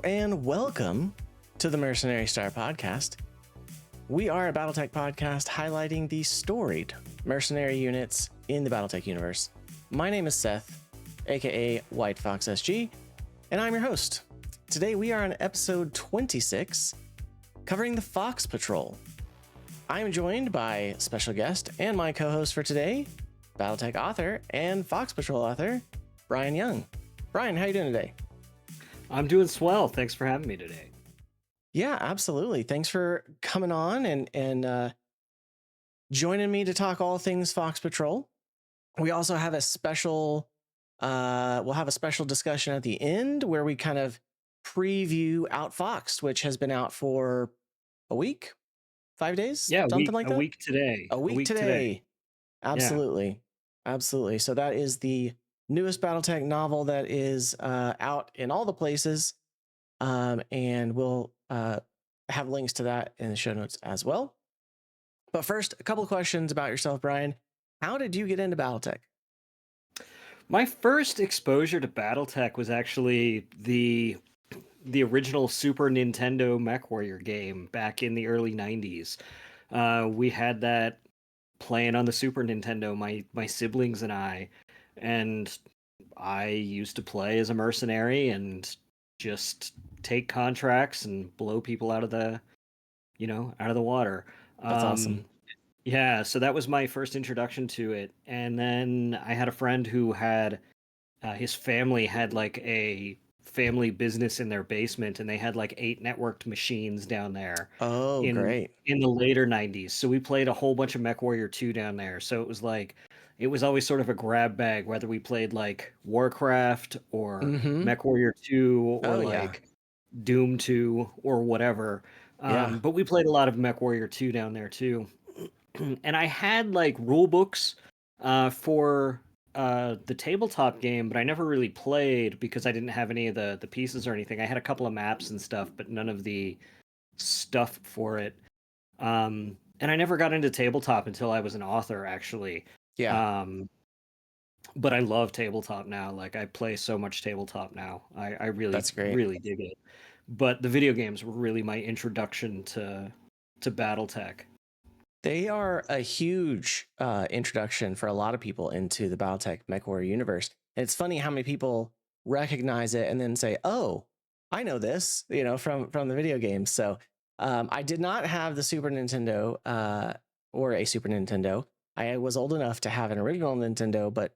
and welcome to the Mercenary Star Podcast. We are a Battletech podcast highlighting the storied mercenary units in the Battletech universe. My name is Seth, aka White Fox SG, and I'm your host. Today we are on episode 26, covering the Fox Patrol. I'm joined by special guest and my co-host for today, Battletech author and Fox Patrol author, Bryan Young. Bryan, how you doing today? I'm doing swell. Thanks for having me today. Yeah, absolutely. Thanks for coming on and joining me to talk all things Fox Patrol. We also have a special, we'll have a special discussion at the end where we kind of preview Outfoxed, which has been out for a week, 5 days, Yeah, something like a that. week today. A week today. Absolutely. Yeah. Absolutely. So that is the newest Battletech novel that is out in all the places. And we'll have links to that in the show notes as well. But first, a couple of questions about yourself, Bryan. How did you get into Battletech? My first exposure to Battletech was actually the original Super Nintendo MechWarrior game back in the early 90s. We had that playing on the Super Nintendo, my siblings and I used to play as a mercenary and just take contracts and blow people out of the water. That's awesome. Yeah, so that was my first introduction to it. And then I had a friend who had his family had like a family business in their basement, and they had like 8 networked machines down there. Oh, great. In the later 90s. So we played a whole bunch of MechWarrior 2 down there. So it was always sort of a grab bag, whether we played like Warcraft or MechWarrior 2 or Doom 2 or whatever. But we played a lot of MechWarrior 2 down there too. And I had like rule books for the tabletop game, but I never really played because I didn't have any of the pieces or anything. I had a couple of maps and stuff, but none of the stuff for it. And I never got into tabletop until I was an author, actually. Yeah. But I love tabletop now. Like, I play so much tabletop now. I really, That's great. really dig it. But the video games were really my introduction to Battletech. They are a huge introduction for a lot of people into the Battletech MechWarrior universe. And it's funny how many people recognize it and then say, "Oh, I know this," from the video games. So I did not have the Super Nintendo or a Super Nintendo. I was old enough to have an original Nintendo, but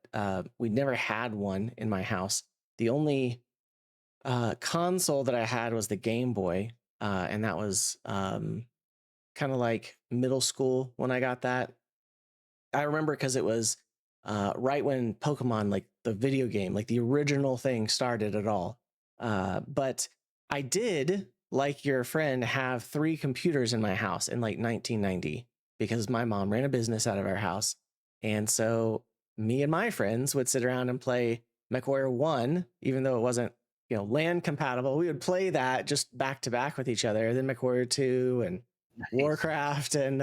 we never had one in my house. The only console that I had was the Game Boy, and that was kind of like middle school when I got that. I remember because it was right when Pokemon, like the video game, like the original thing started at all. But I did, like your friend, have 3 computers in my house in like 1990 because my mom ran a business out of our house. And so me and my friends would sit around and play MechWarrior 1, even though it wasn't, LAN compatible. We would play that just back to back with each other. Then MechWarrior 2 and Warcraft and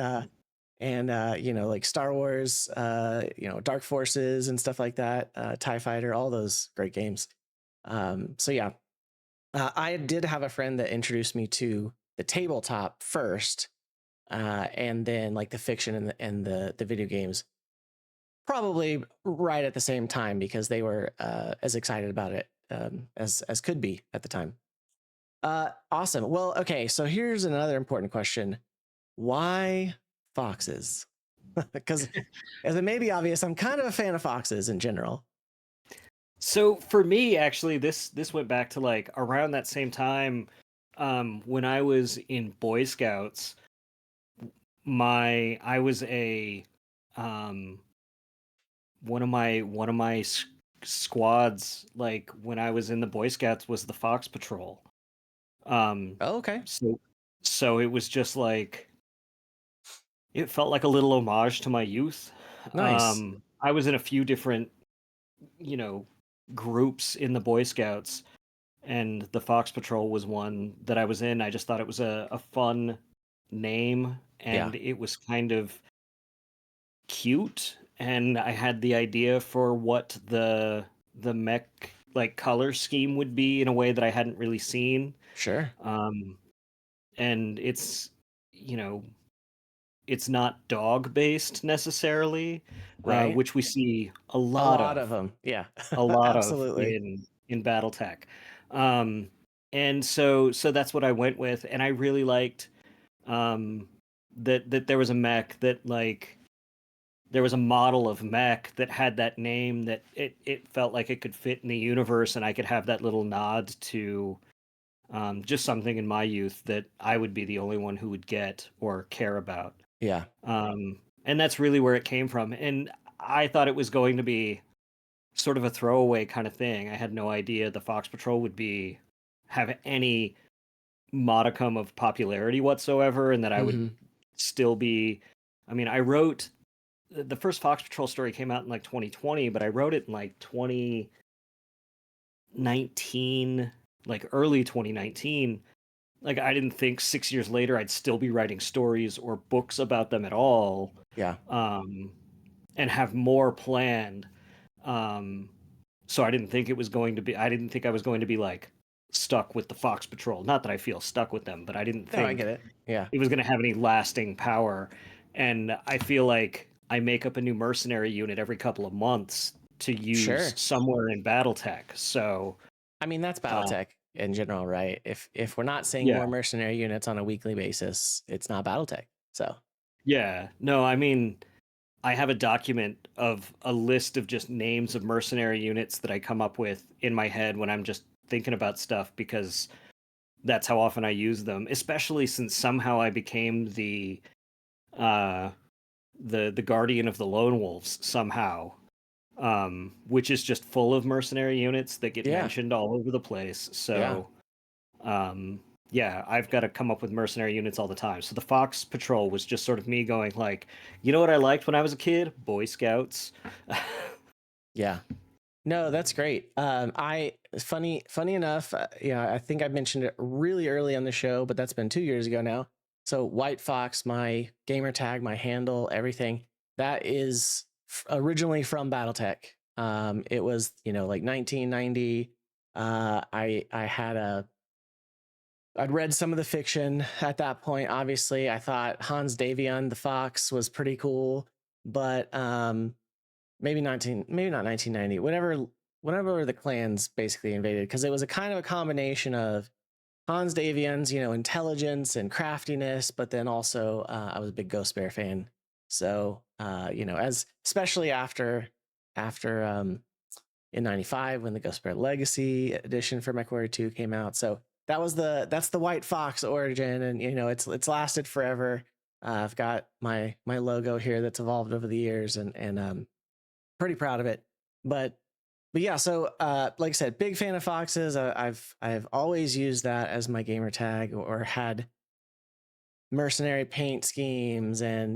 like Star Wars, Dark Forces and stuff like that, TIE Fighter, all those great games. So yeah, I did have a friend that introduced me to the tabletop first, and then like the fiction and the video games probably right at the same time because they were as excited about it as could be at the time. Awesome. Well, okay, so here's another important question. Why foxes? Because as it may be obvious, I'm kind of a fan of foxes in general. So for me, actually, this went back to like around that same time when I was in Boy Scouts. I was a one of my squads, like when I was in the Boy Scouts, was the Fox Patrol. Okay. So it was just like, it felt like a little homage to my youth. Nice. I was in a few different, groups in the Boy Scouts, and the Fox Patrol was one that I was in. I just thought it was a fun name, and it was kind of cute, and I had the idea for what the mech like color scheme would be in a way that I hadn't really seen. Sure. And it's, you know, it's not dog based necessarily, Right. which we see A lot of them. Yeah. a lot of Absolutely. in BattleTech. Um, and so that's what I went with, and I really liked um, that there was a mech that like there was a model of mech that had that name that it felt like it could fit in the universe, and I could have that little nod to just something in my youth that I would be the only one who would get or care about. Yeah. And that's really where it came from. And I thought it was going to be sort of a throwaway kind of thing. I had no idea the Fox Patrol would have any modicum of popularity whatsoever, and that I would Mm-hmm. still be. I mean, I wrote the first Fox Patrol story came out in like 2020, but I wrote it in like 2019, like early 2019. Like I didn't think 6 years later I'd still be writing stories or books about them at all, Yeah. and have more planned. Um, so I didn't think it was going to be. I didn't think I was going to be like stuck with the Fox Patrol. Not that I feel stuck with them, but I didn't No, I get think it. Yeah. it was going to have any lasting power. And I feel like I make up a new mercenary unit every couple of months to use Sure. somewhere in BattleTech. So I mean, that's uh, BattleTech in general, right? If we're not seeing yeah, more mercenary units on a weekly basis, it's not BattleTech. So yeah. No, I mean, I have a document of a list of just names of mercenary units that I come up with in my head when I'm just thinking about stuff, because that's how often I use them, especially since somehow I became uh the guardian of the lone wolves somehow, which is just full of mercenary units that get yeah. mentioned all over the place. Yeah. So um yeah, I've got to come up with mercenary units all the time. So the Fox Patrol was just sort of me going like, you know what I liked when I was a kid? Boy Scouts. Yeah. No, that's great. Funny enough, yeah, I think I mentioned it really early on the show, but that's been 2 years ago now. So White Fox, my gamer tag, my handle, everything, that is originally from BattleTech. It was, like 1990. I had I'd read some of the fiction at that point. Obviously, I thought Hans Davion the Fox was pretty cool, but maybe not 1990, whenever the clans basically invaded, because it was a kind of a combination of Hans Davion's, intelligence and craftiness, but then also I was a big Ghost Bear fan. So as especially after in 95 when the Ghost Bear Legacy edition for MechWarrior 2 came out. So that's the White Fox origin, and it's lasted forever. I've got my logo here that's evolved over the years, and pretty proud of it. But yeah, so like I said, big fan of foxes. I've always used that as my gamer tag, or had mercenary paint schemes, and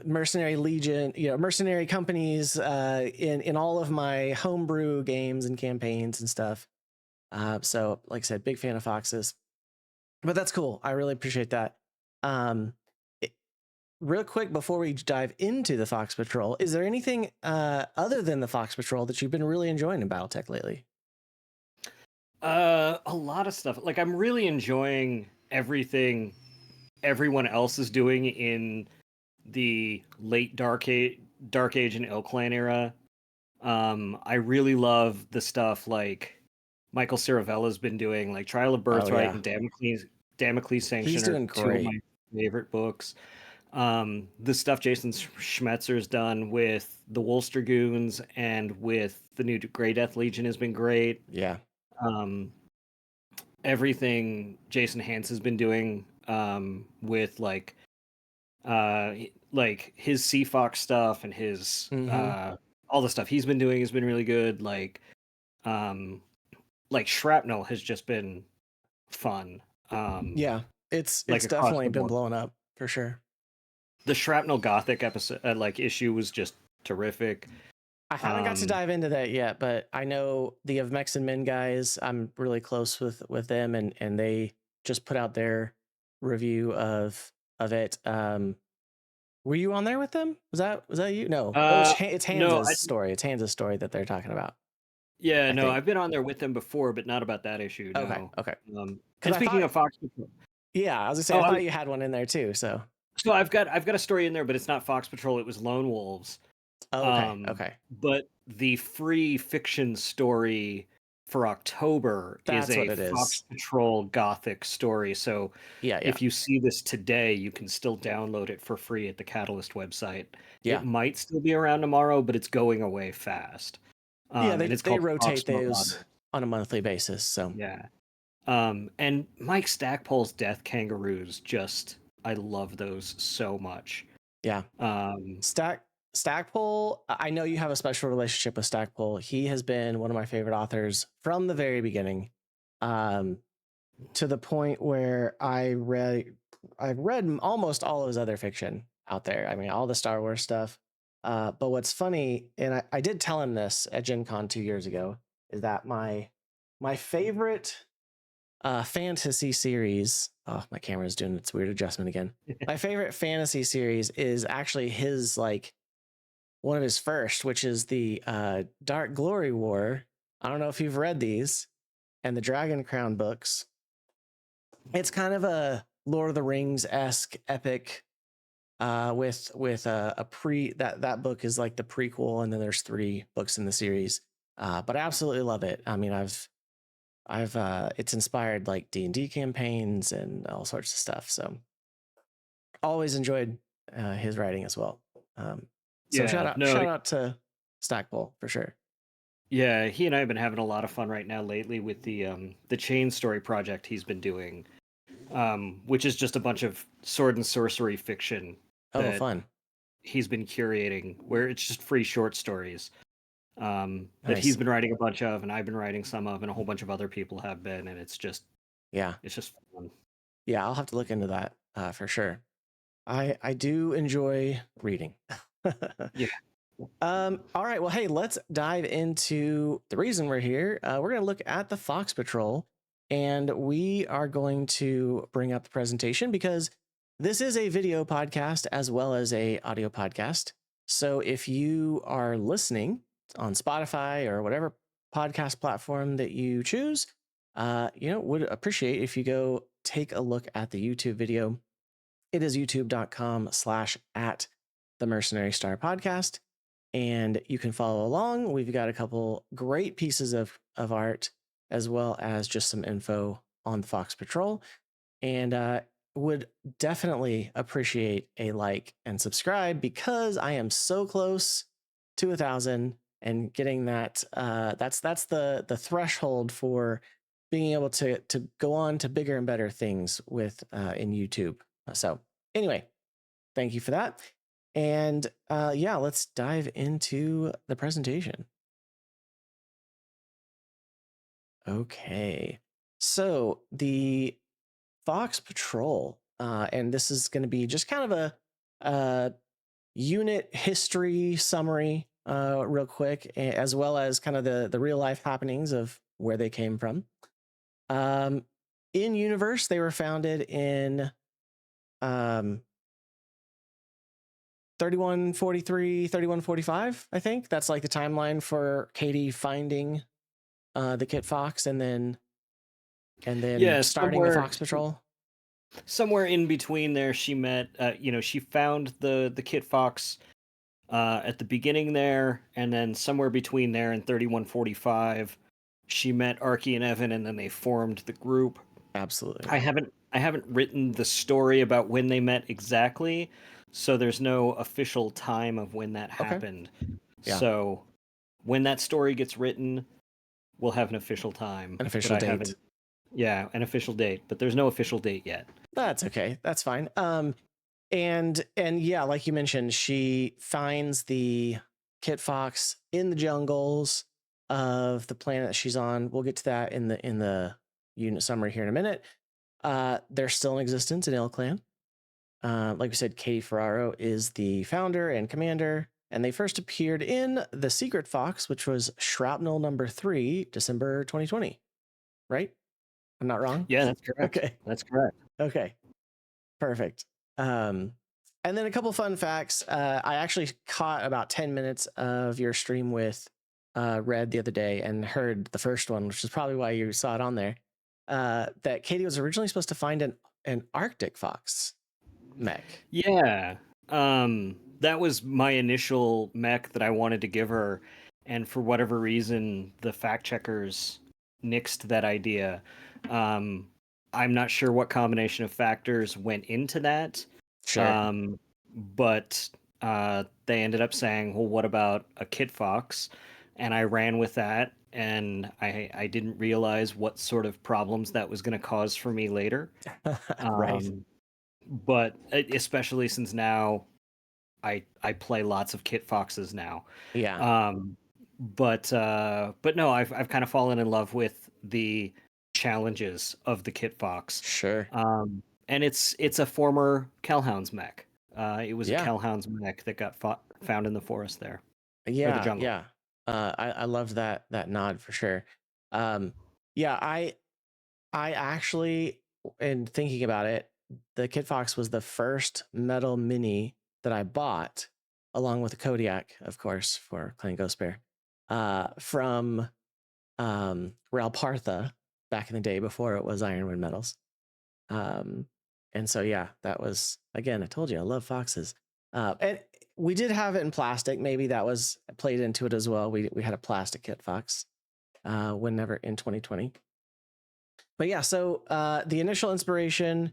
mercenary legion, mercenary companies in all of my homebrew games and campaigns and stuff. So like I said, big fan of foxes. But that's cool. I really appreciate that. Um, Real quick before we dive into the Fox Patrol, is there anything other than the Fox Patrol that you've been really enjoying in BattleTech lately? A lot of stuff. Like I'm really enjoying everything everyone else is doing in the late Dark Age and ilClan era. I really love the stuff like Michael Ceravella's been doing, like Trial of Oh Birthright yeah, and Damocles he's Sanction are doing two of great. my favorite books. The stuff Jason Schmetzer's done with the Wolves Dragoons and with the new Grey Death Legion has been great. Yeah. Um, Everything Jason Hans has been doing with uh like his Sea Fox stuff and his Mm-hmm. all the stuff he's been doing has been really good. Um like Shrapnel has just been fun. Yeah, it's Like across definitely the been board. blowing up for sure. The Shrapnel Gothic episode like issue was just terrific. I haven't got to Um dive into that yet, but I know the of Mex and Men guys. I'm really close with them, and they just put out their review of it. Were you on there with them? Was that you? No. Oh, no, It's I Hansa's story. It's Hansa's story that they're talking about. Yeah, I no, think. I've been on there with them before, but not about that issue. Okay, No. okay. And Because I speaking thought, of Fox Patrol, yeah, I was gonna say I oh, thought you had one in there too. So, so I've got a story in there, but it's not Fox Patrol. It was Lone Wolves. oh, okay, okay, But the free fiction story for October is that's a what it Fox is. Patrol Gothic story. So Yeah, yeah, if you see this today, you can still download it for free at the Catalyst website. It yeah, might still be around tomorrow, but it's going away fast. yeah. And it's They called rotate Fox those Marauder. on a monthly basis. So, Yeah. And Mike Stackpole's Death Kangaroos just I love those so much. yeah. Um, Stackpole, I know you have a special relationship with Stackpole. He has been one of my favorite authors from the very beginning, um, to the point where I've read almost all of his other fiction out there. I mean, all the Star Wars stuff. But what's funny, and I did tell him this at Gen Con 2 years ago, is that my favorite fantasy series. Oh, my camera's doing its weird adjustment again. My favorite fantasy series is actually his like one of his first, which is the Dark Glory War. I don't know if you've read these and the Dragon Crown books. It's kind of a Lord of the Rings esque epic, with a pre that book is like the prequel, and then there's 3 books in the series. But I absolutely love it. I mean, I've it's inspired like D&D campaigns and all sorts of stuff. So always enjoyed his writing as well. So yeah, no, shout out to Stackpole for sure. yeah, he and I have been having a lot of fun right now lately with the Chain Story project he's been doing, which is just a bunch of sword and sorcery fiction Oh, that fun. he's been curating, where it's just free short stories that he's Nice. been writing a bunch of, and I've been writing some of, and a whole bunch of other people have been, and Yeah. it's just fun. Yeah, I'll have to look into that for sure. I do enjoy reading. Yeah. All right. Well, hey, let's dive into the reason we're here. We're going to look at the Fox Patrol, and we are going to bring up the presentation because this is a video podcast as well as a audio podcast. So if you are listening on Spotify or whatever podcast platform that you choose, would appreciate if you go take a look at the YouTube video. It is youtube.com/at the Mercenary Star Podcast. And you can follow along. We've got a couple great pieces of art, as well as just some info on the Fox Patrol. And would definitely appreciate a like and subscribe because I am so close to 1,000 and getting that. That's the threshold for being able to go on to bigger and better things with in YouTube. So anyway, thank you for that. And yeah, let's dive into the presentation. Okay. So the Fox Patrol, and this is going to be just kind of a unit history summary, real quick, as well as kind of the real life happenings of where they came from. In universe, they were founded in 3143, 3145, I think. That's like the timeline for Katie finding the Kit Fox and then Yeah, starting the Fox Patrol. somewhere in between there, she met. She found the Kit Fox at the beginning there, and then somewhere between there and 3145, she met Arky and Evan, and then they formed the group. Absolutely. I haven't written the story about when they met exactly, so there's no official time of when that happened. Yeah. So when that story gets written, we'll have an official time. An official but I date. haven't. Yeah, an official date, but there's no official date yet. That's okay. That's fine. And yeah, like you mentioned, she finds the Kit Fox in the jungles of the planet that she's on. We'll get to that in the unit summary here in a minute. They're still in existence in ilClan. Like we said, Katie Ferraro is the founder and commander, and they first appeared in The Secret Fox, which was Shrapnel number 3, December 2020. Right? I'm not wrong? Yeah, that's correct. Okay. That's correct. Okay. Perfect. And then a couple fun facts. I actually caught about 10 minutes of your stream with read the other day and heard the first one, which is probably why you saw it on there, that Katie was originally supposed to find an Arctic fox mech. Yeah. That was my initial mech that I wanted to give her, and for whatever reason, the fact checkers nixed that idea. I'm not sure what combination of factors went into that. Sure. But they ended up saying, "Well, what about a kit fox?" And I ran with that, and I didn't realize what sort of problems that was going to cause for me later. Right. But especially since now I play lots of kit foxes now. Yeah. But no, I've kind of fallen in love with the challenges of the kit fox. Sure. And it's a former Kellhounds mech. It was a Yeah. Kellhounds mech that got found in the forest there, or the Yeah. jungle. Yeah. I loved that nod for sure. Yeah, I actually, in thinking about it, the Kit Fox was the first metal mini that I bought, along with the Kodiak, of course, for Clan Ghost Bear, from Ralpartha back in the day before it was Ironwood Metals. And so yeah, that was, again, I told you I love foxes. And we did have it in plastic. Maybe that was played into it as well. We had a plastic Kit Fox whenever in 2020. But yeah, so the initial inspiration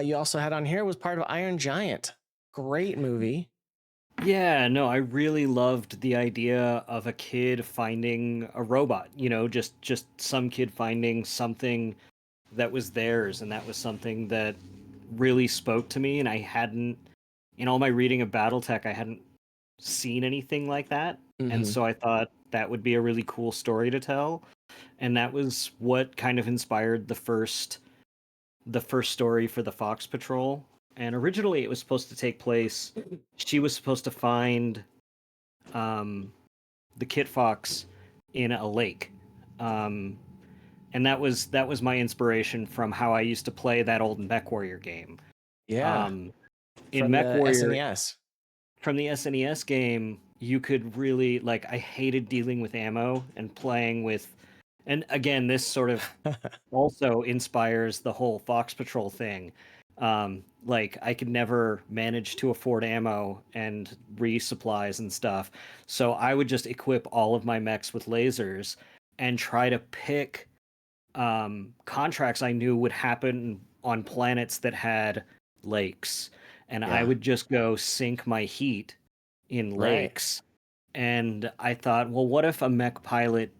you also had on here was part of Iron Giant. Great movie. Yeah, no, I really loved the idea of a kid finding a robot, just some kid finding something that was theirs, and that was something that really spoke to me, and I hadn't, in all my reading of BattleTech, I hadn't seen anything like that. And so I thought that would be a really cool story to tell. And that was what kind of inspired the first story for the Fox Patrol. And originally it was supposed to take place, she was supposed to find the Kit Fox in a lake. And that was my inspiration from how I used to play that old Mech Warrior game. Yeah. In From Mech the Warrior, SNES. from the SNES game, you could really, like, I hated dealing with ammo and playing with, and again, this sort of also inspires the whole Fox Patrol thing. Like, I could never manage to afford ammo and resupplies and stuff, so I would just equip all of my mechs with lasers and try to pick contracts I knew would happen on planets that had lakes, and I Yeah. would just go sink my heat in Right. lakes. And I thought, well, what if a mech pilot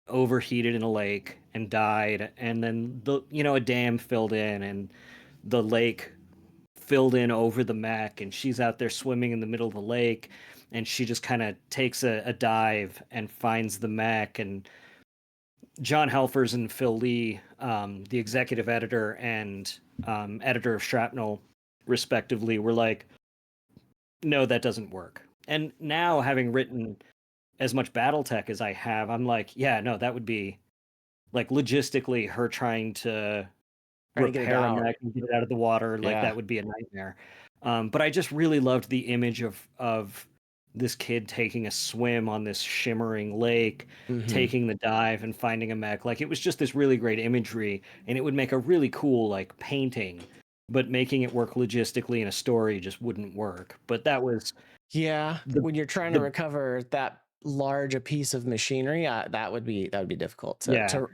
overheated in a lake and died, and then a dam filled in and the lake filled in over the mech, and she's out there swimming in the middle of the lake, and she just kind of takes a dive and finds the mech. And John Helfers and Phil Lee, the executive editor and editor of Shrapnel, respectively, were like, no, that doesn't work. And now, having written as much BattleTech as I have, I'm like, yeah, no, that would be, like, logistically, her trying to Trying to get it repair a out. mech and get it out of the water, like, Yeah. that would be a nightmare. But I just really loved the image of this kid taking a swim on this shimmering lake, taking the dive and finding a mech. Like, it was just this really great imagery, and it would make a really cool, like, painting, but making it work logistically in a story just wouldn't work. But that was Yeah, the when you're trying to the recover that large a piece of machinery, that would be difficult to yeah,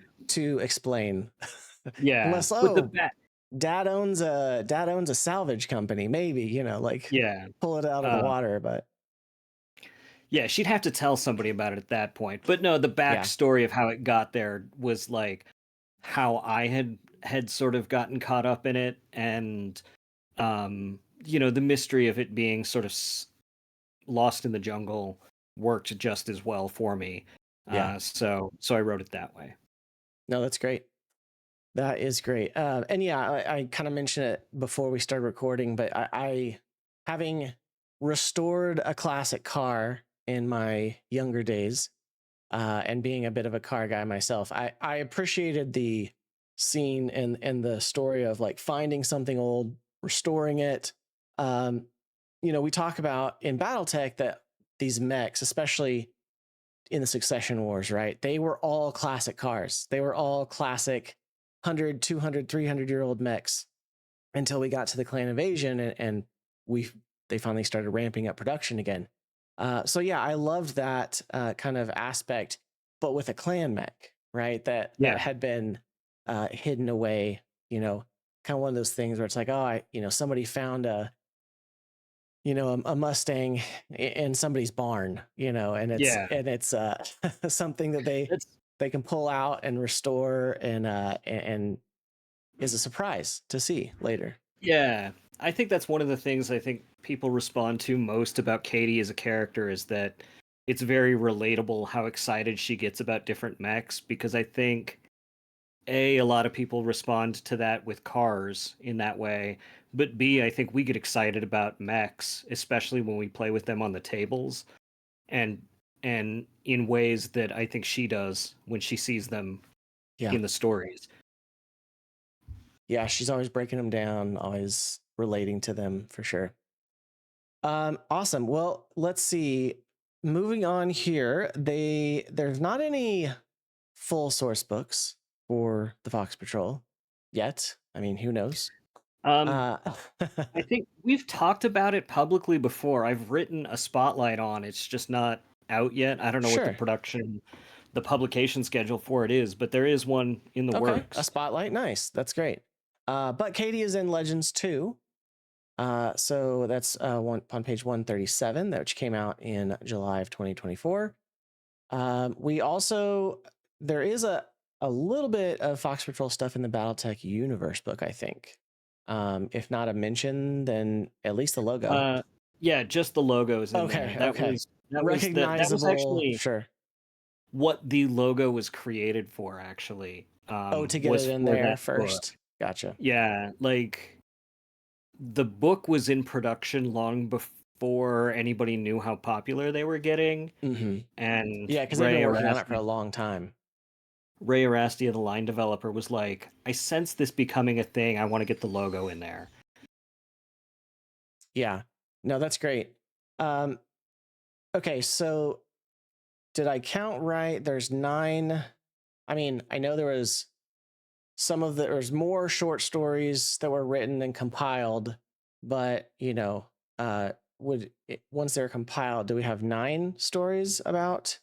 explain. yeah. Unless, But the oh, back, dad owns a salvage company, maybe, like yeah. pull it out of the water. But Yeah, she'd have to tell somebody about it at that point. But no, the yeah, backstory of how it got there was like how I had sort of gotten caught up in it, and the mystery of it being sort of lost in the jungle worked just as well for me. yeah, So I wrote it that way. no, that's great. That is great. And yeah, I kind of mentioned it before we started recording, but I having restored a classic car in my younger days, and being a bit of a car guy myself, I appreciated the scene and the story of like finding something old, restoring it. We talk about in BattleTech that these mechs, especially in the Succession Wars, right? They were all classic cars. They were all classic 100, 200, 300-year-old mechs until we got to the Clan Invasion and they finally started ramping up production again. So yeah, I loved that kind of aspect, but with a clan mech, right? That had been hidden away, kind of one of those things where it's like, oh, somebody found a Mustang in somebody's barn, and it's something that they can pull out and restore and is a surprise to see later. Yeah, I think that's one of the things I think people respond to most about Katie as a character is that it's very relatable how excited she gets about different mechs, because I think a lot of people respond to that with cars in that way, but B, I think we get excited about mechs, especially when we play with them on the tables, and in ways that I think she does when she sees them in the stories. Yeah, she's always breaking them down, always relating to them for sure. Awesome. Well, let's see. Moving on here, there's not any full source books for the Fox Patrol yet. I mean, who knows? I think we've talked about it publicly before. I've written a spotlight on it. It's just not out yet. I don't know what the publication schedule for it is, but there is one in the works. A spotlight, nice. That's great. But Katie is in Legends 2. So that's on page 137, which came out in July of 2024. There is a little bit of Fox Patrol stuff in the Battletech universe book, I think. If not a mention, then at least the logo. Yeah, just the logos in there. That was recognizable. Was actually sure. What the logo was created for, actually. To get it in there first. Book. Gotcha. Yeah, like the book was in production long before anybody knew how popular they were getting. Mm-hmm. And yeah, because they've been working on it for a long time. Ray Arastia, the line developer, was like, I sense this becoming a thing. I want to get the logo in there. Yeah. No, that's great. Okay, so did I count right? There's 9. I mean, I know there was there's more short stories that were written and compiled, but once they're compiled, do we have 9 stories about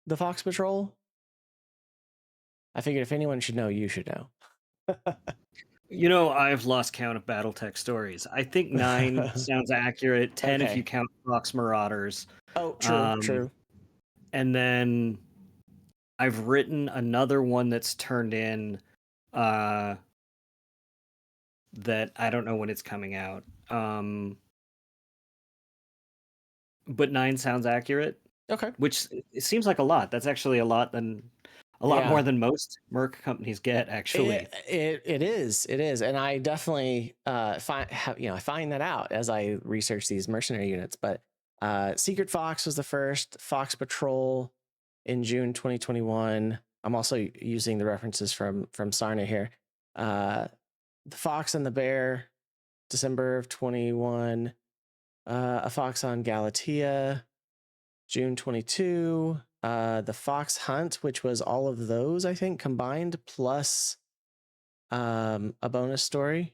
the Fox Patrol? I figured if anyone should know, you should know. I've lost count of Battletech stories. I think 9 sounds accurate. 10 if you count Fox Marauders. Oh, true. And then I've written another one that's turned in that I don't know when it's coming out. But 9 sounds accurate. Okay. Which it seems like a lot. That's actually a lot more than most Merc companies get, actually. It is, and I definitely find that out as I research these mercenary units. But Secret Fox was the first, Fox Patrol in June 2021. I'm also using the references from Sarna here. The Fox and the Bear, December of 21. A Fox on Galatea, June 22. The Fox Hunt, which was all of those, I think, combined, plus a bonus story.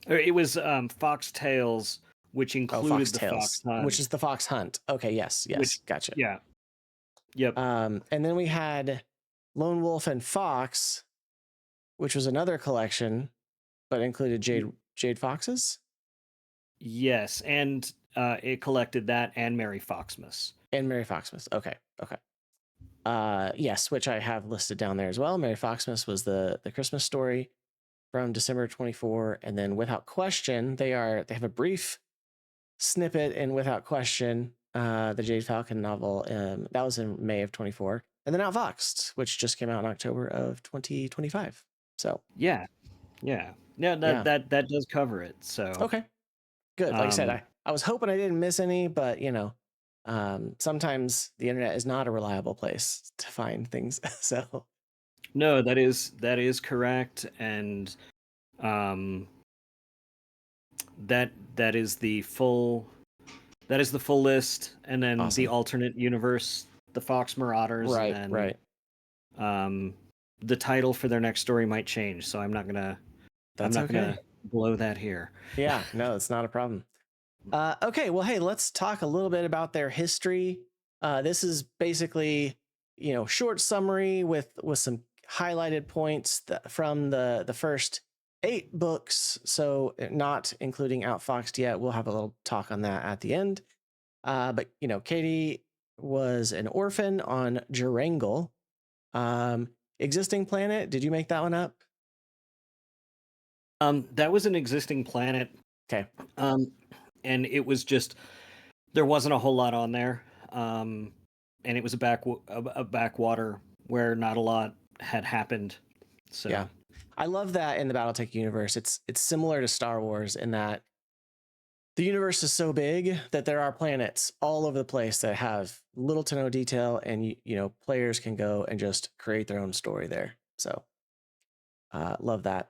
It was Fox Tales, which included the Fox Hunt. Which is the Fox Hunt. Okay, yes, gotcha. Yeah. Yep. And then we had Lone Wolf and Fox, which was another collection, but included Jade Foxes. Yes, and it collected that and Mary Foxmas. Okay. Yes, which I have listed down there as well. Mary Foxmas was the Christmas story from December 24, and then Without Question, they have a brief snippet in Without Question, the Jade Falcon novel. That was in May of 24, and then Outfoxed, which just came out in October of 2025. So yeah, that does cover it. So okay, good. Like I said, I was hoping I didn't miss any, but sometimes the internet is not a reliable place to find things. So no, that is correct, and that is the full list, and then awesome. The alternate universe the Fox Marauders, Right, and right. then the title for their next story might change. So I'm not gonna That's okay. blow that here. Yeah, no, it's not a problem. Okay, well, hey, let's talk a little bit about their history. This is basically, short summary with some highlighted points from the first 8 books. So not including Outfoxed yet. We'll have a little talk on that at the end. But Katie was an orphan on Durangle. Existing planet. Did you make that one up? That was an existing planet. Okay. And it was just, there wasn't a whole lot on there. And it was a backwater where not a lot had happened. So yeah, I love that in the BattleTech universe. It's similar to Star Wars in that the universe is so big that there are planets all over the place that have little to no detail, and players can go and just create their own story there. So love that.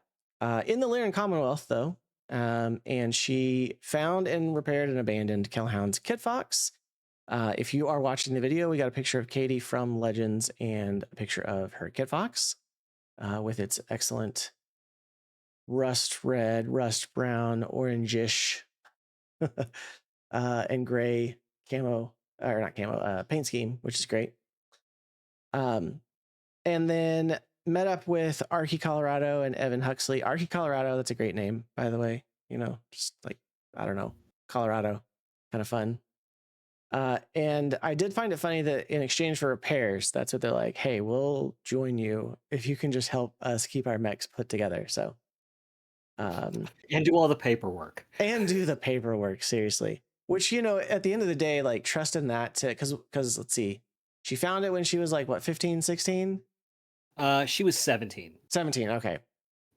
In the Lyran Commonwealth, though, and she found and repaired an abandoned Kellhound's Kit Fox. If you are watching the video, we got a picture of Katie from Legends and a picture of her Kit Fox with its excellent rust red, rust brown, orangish, and gray camo, or not camo, paint scheme, which is great. And then met up with Archie Colorado and Evan Huxley. Archie Colorado, that's a great name, by the way. Just like, I don't know, Colorado, kind of fun. And I did find it funny that in exchange for repairs, that's what they're like, hey, we'll join you if you can just help us keep our mechs put together. So, and do all the paperwork. And do the paperwork, seriously. Which, at the end of the day, like, trust in that to, because let's see, she found it when she was like, what, 15, 16? She was 17. 17, okay.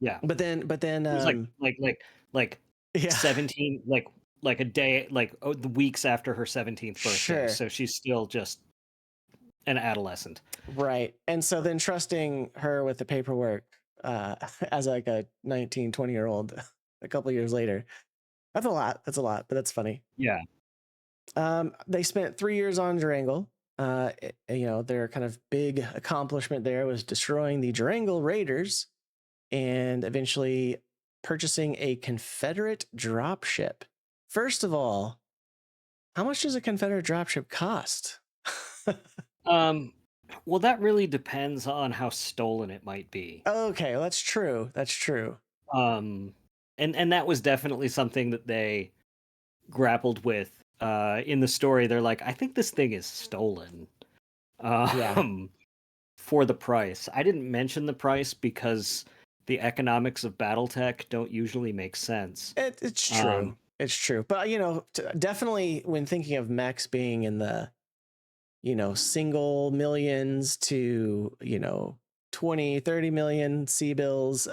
Yeah. But then it was like yeah. 17, like a day, the weeks after her 17th birthday. Sure. So she's still just an adolescent. Right. And so then trusting her with the paperwork as like a 19, 20-year-old a couple years later. That's a lot, but that's funny. Yeah. They spent 3 years on Durangle. Their kind of big accomplishment there was destroying the Durangle Raiders and eventually purchasing a Confederate dropship. First of all, how much does a Confederate dropship cost? Well, that really depends on how stolen it might be. Okay, well, that's true. That's true. And that was definitely something that they grappled with in the story. They're like, I think this thing is stolen. For the price. I didn't mention the price because the economics of BattleTech don't usually make sense. It's true. It's true. But, definitely when thinking of mechs being in the, single millions to, 20, 30 million C-bills,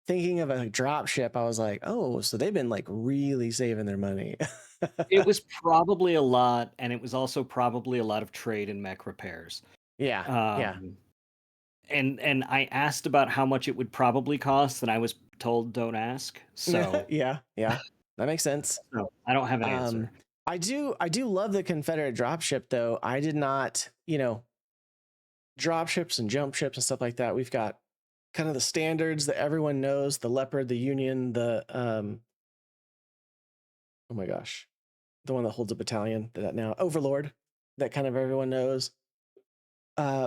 thinking of a drop ship, I was like, oh, so they've been like really saving their money. It was probably a lot, and it was also probably a lot of trade and mech repairs. Yeah. And I asked about how much it would probably cost, and I was told don't ask. So yeah, that makes sense. No, I don't have an answer. I do love the Confederate dropship, though. I did not, dropships and jump ships and stuff like that. We've got kind of the standards that everyone knows: the Leopard, the Union, the oh my gosh, the one that holds a battalion, that now Overlord, that kind of everyone knows.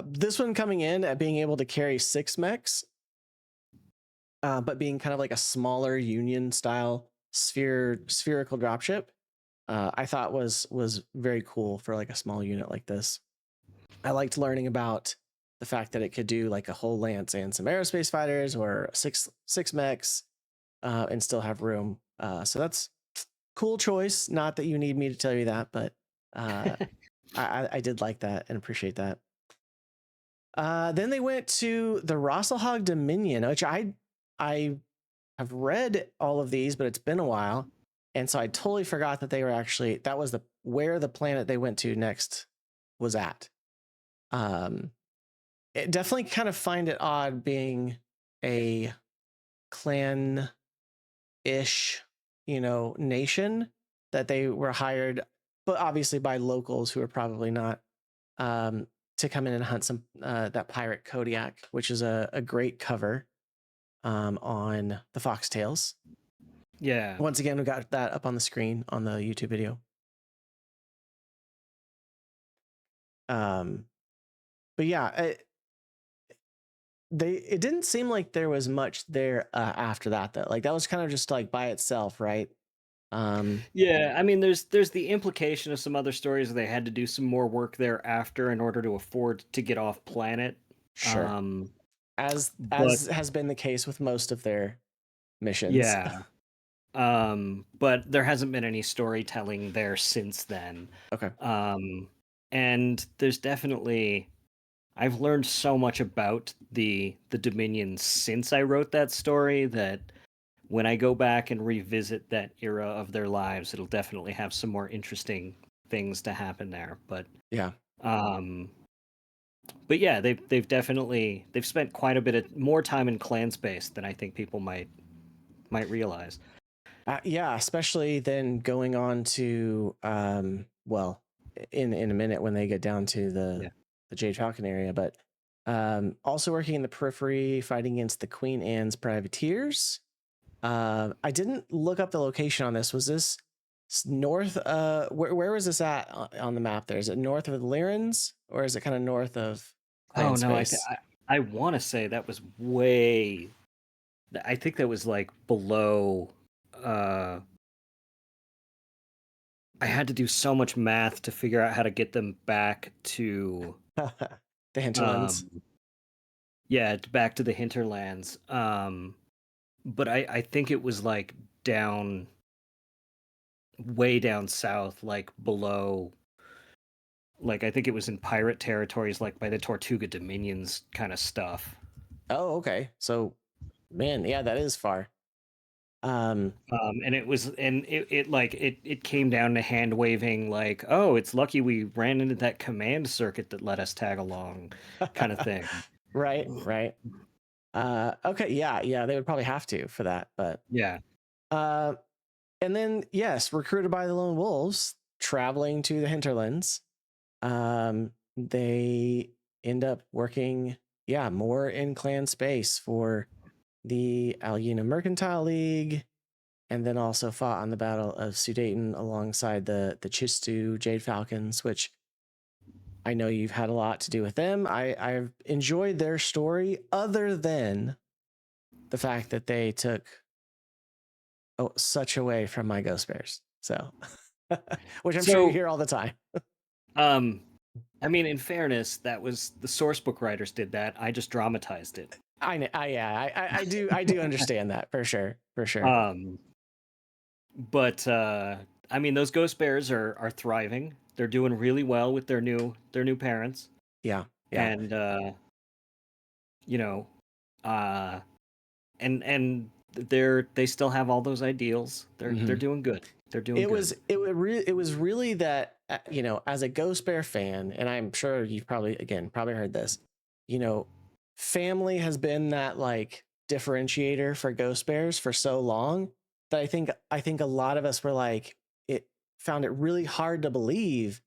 This one coming in at being able to carry 6 mechs, but being kind of like a smaller Union style spherical dropship, I thought was very cool for like a small unit like this. I liked learning about the fact that it could do like a whole lance and some aerospace fighters, or six mechs, and still have room. So that's cool choice. Not that you need me to tell you that, but I did like that and appreciate that. Then they went to the Rosselhog Dominion, which I have read all of these, but it's been a while. And so I totally forgot that they were actually, that was where the planet they went to next was at. It definitely kind of find it odd being a clan-ish, nation, that they were hired, but obviously by locals who are probably not to come in and hunt some that pirate Kodiak, which is a great cover on the Foxtails. Yeah. Once again, we got that up on the screen on the YouTube video. But yeah, it didn't seem like there was much there after that though. Like that was kind of just like by itself, right? Yeah, I mean, there's the implication of some other stories where they had to do some more work there after in order to afford to get off planet. Sure. As But has been the case with most of their missions. yeah. But there hasn't been any storytelling there since then. Okay. And there's definitely I've learned so much about the Dominion since I wrote that story that when I go back and revisit that era of their lives, it'll definitely have some more interesting things to happen there. But yeah, yeah, they've definitely they've spent quite a bit of more time in clan space than I think people might realize. yeah, especially then going on to well, in a minute when they get down to the Jade Falcon area, but also working in the periphery, fighting against the Queen Anne's privateers. I didn't look up the location on this. Was this north? Where was this at on the map? There is it north of the Lyrans, or is it kind of north of Clan Space? I want to say that was way. I think that was like below. I had to do so much math to figure out how to get them back to the hinterlands. Yeah, back to the hinterlands. But I think it was like down, way down south, like below. Like I think it was in pirate territories, like by the Tortuga Dominions kind of stuff. Oh, okay. So, man, yeah, that is far. And it came down to hand waving, like, oh, it's lucky we ran into that command circuit that let us tag along, kind of thing. Right. Okay, yeah, they would probably have to for that, but yeah. And then yes, recruited by the Lone Wolves, traveling to the hinterlands. They end up working, more in clan space for the Aluna Mercantile League, and then also fought on the Battle of Sudaten alongside the Chistu Jade Falcons, which I know you've had a lot to do with them. I've enjoyed their story, other than the fact that they took such away from my Ghost Bears. So, which I'm sure you hear all the time. I mean, in fairness, that was the source book writers did that. I just dramatized it. I do understand that for sure. But I mean, those Ghost Bears are thriving. They're doing really well with their new parents. Yeah. And and they still have all those ideals. They're doing good. They're doing good. It was really that as a Ghost Bear fan, and I'm sure you've probably heard this, family has been that like differentiator for Ghost Bears for so long that I think a lot of us were like, it found it really hard to believe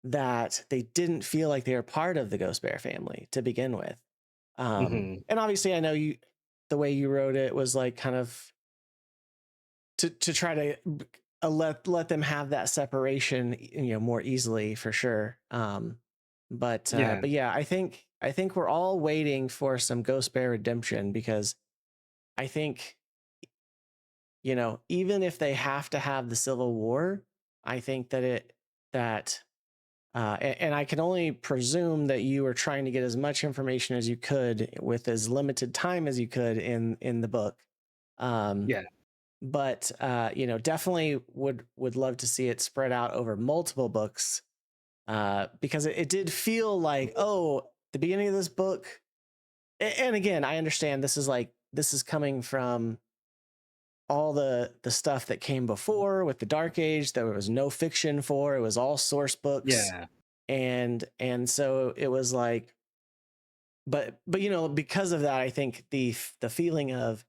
that they didn't feel like they were part of the Ghost Bear family to begin with. And obviously I know the way you wrote it was like kind of to try to let them have that separation, more easily for sure. But yeah, I think we're all waiting for some Ghost Bear redemption, because I think, even if they have to have the Civil War, I think that and I can only presume that you were trying to get as much information as you could with as limited time as you could in the book. But definitely would love to see it spread out over multiple books, because it did feel like, the beginning of this book. And again, I understand this is coming from all the stuff that came before with the Dark Age. There was no fiction for it; was all source books. And so it was like, but because of that, I think the feeling of,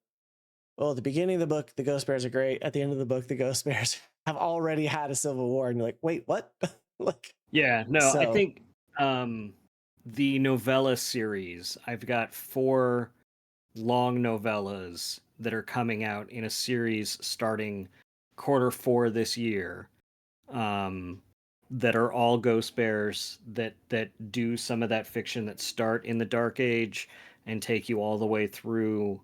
at the beginning of the book, the Ghost Bears are great. At the end of the book, the Ghost Bears have already had a civil war, and you're like, wait, what? I think The novella series. I've got 4 long novellas that are coming out in a series starting Q4 this year. That are all ghost bears that do some of that fiction that start in the Dark Age and take you all the way through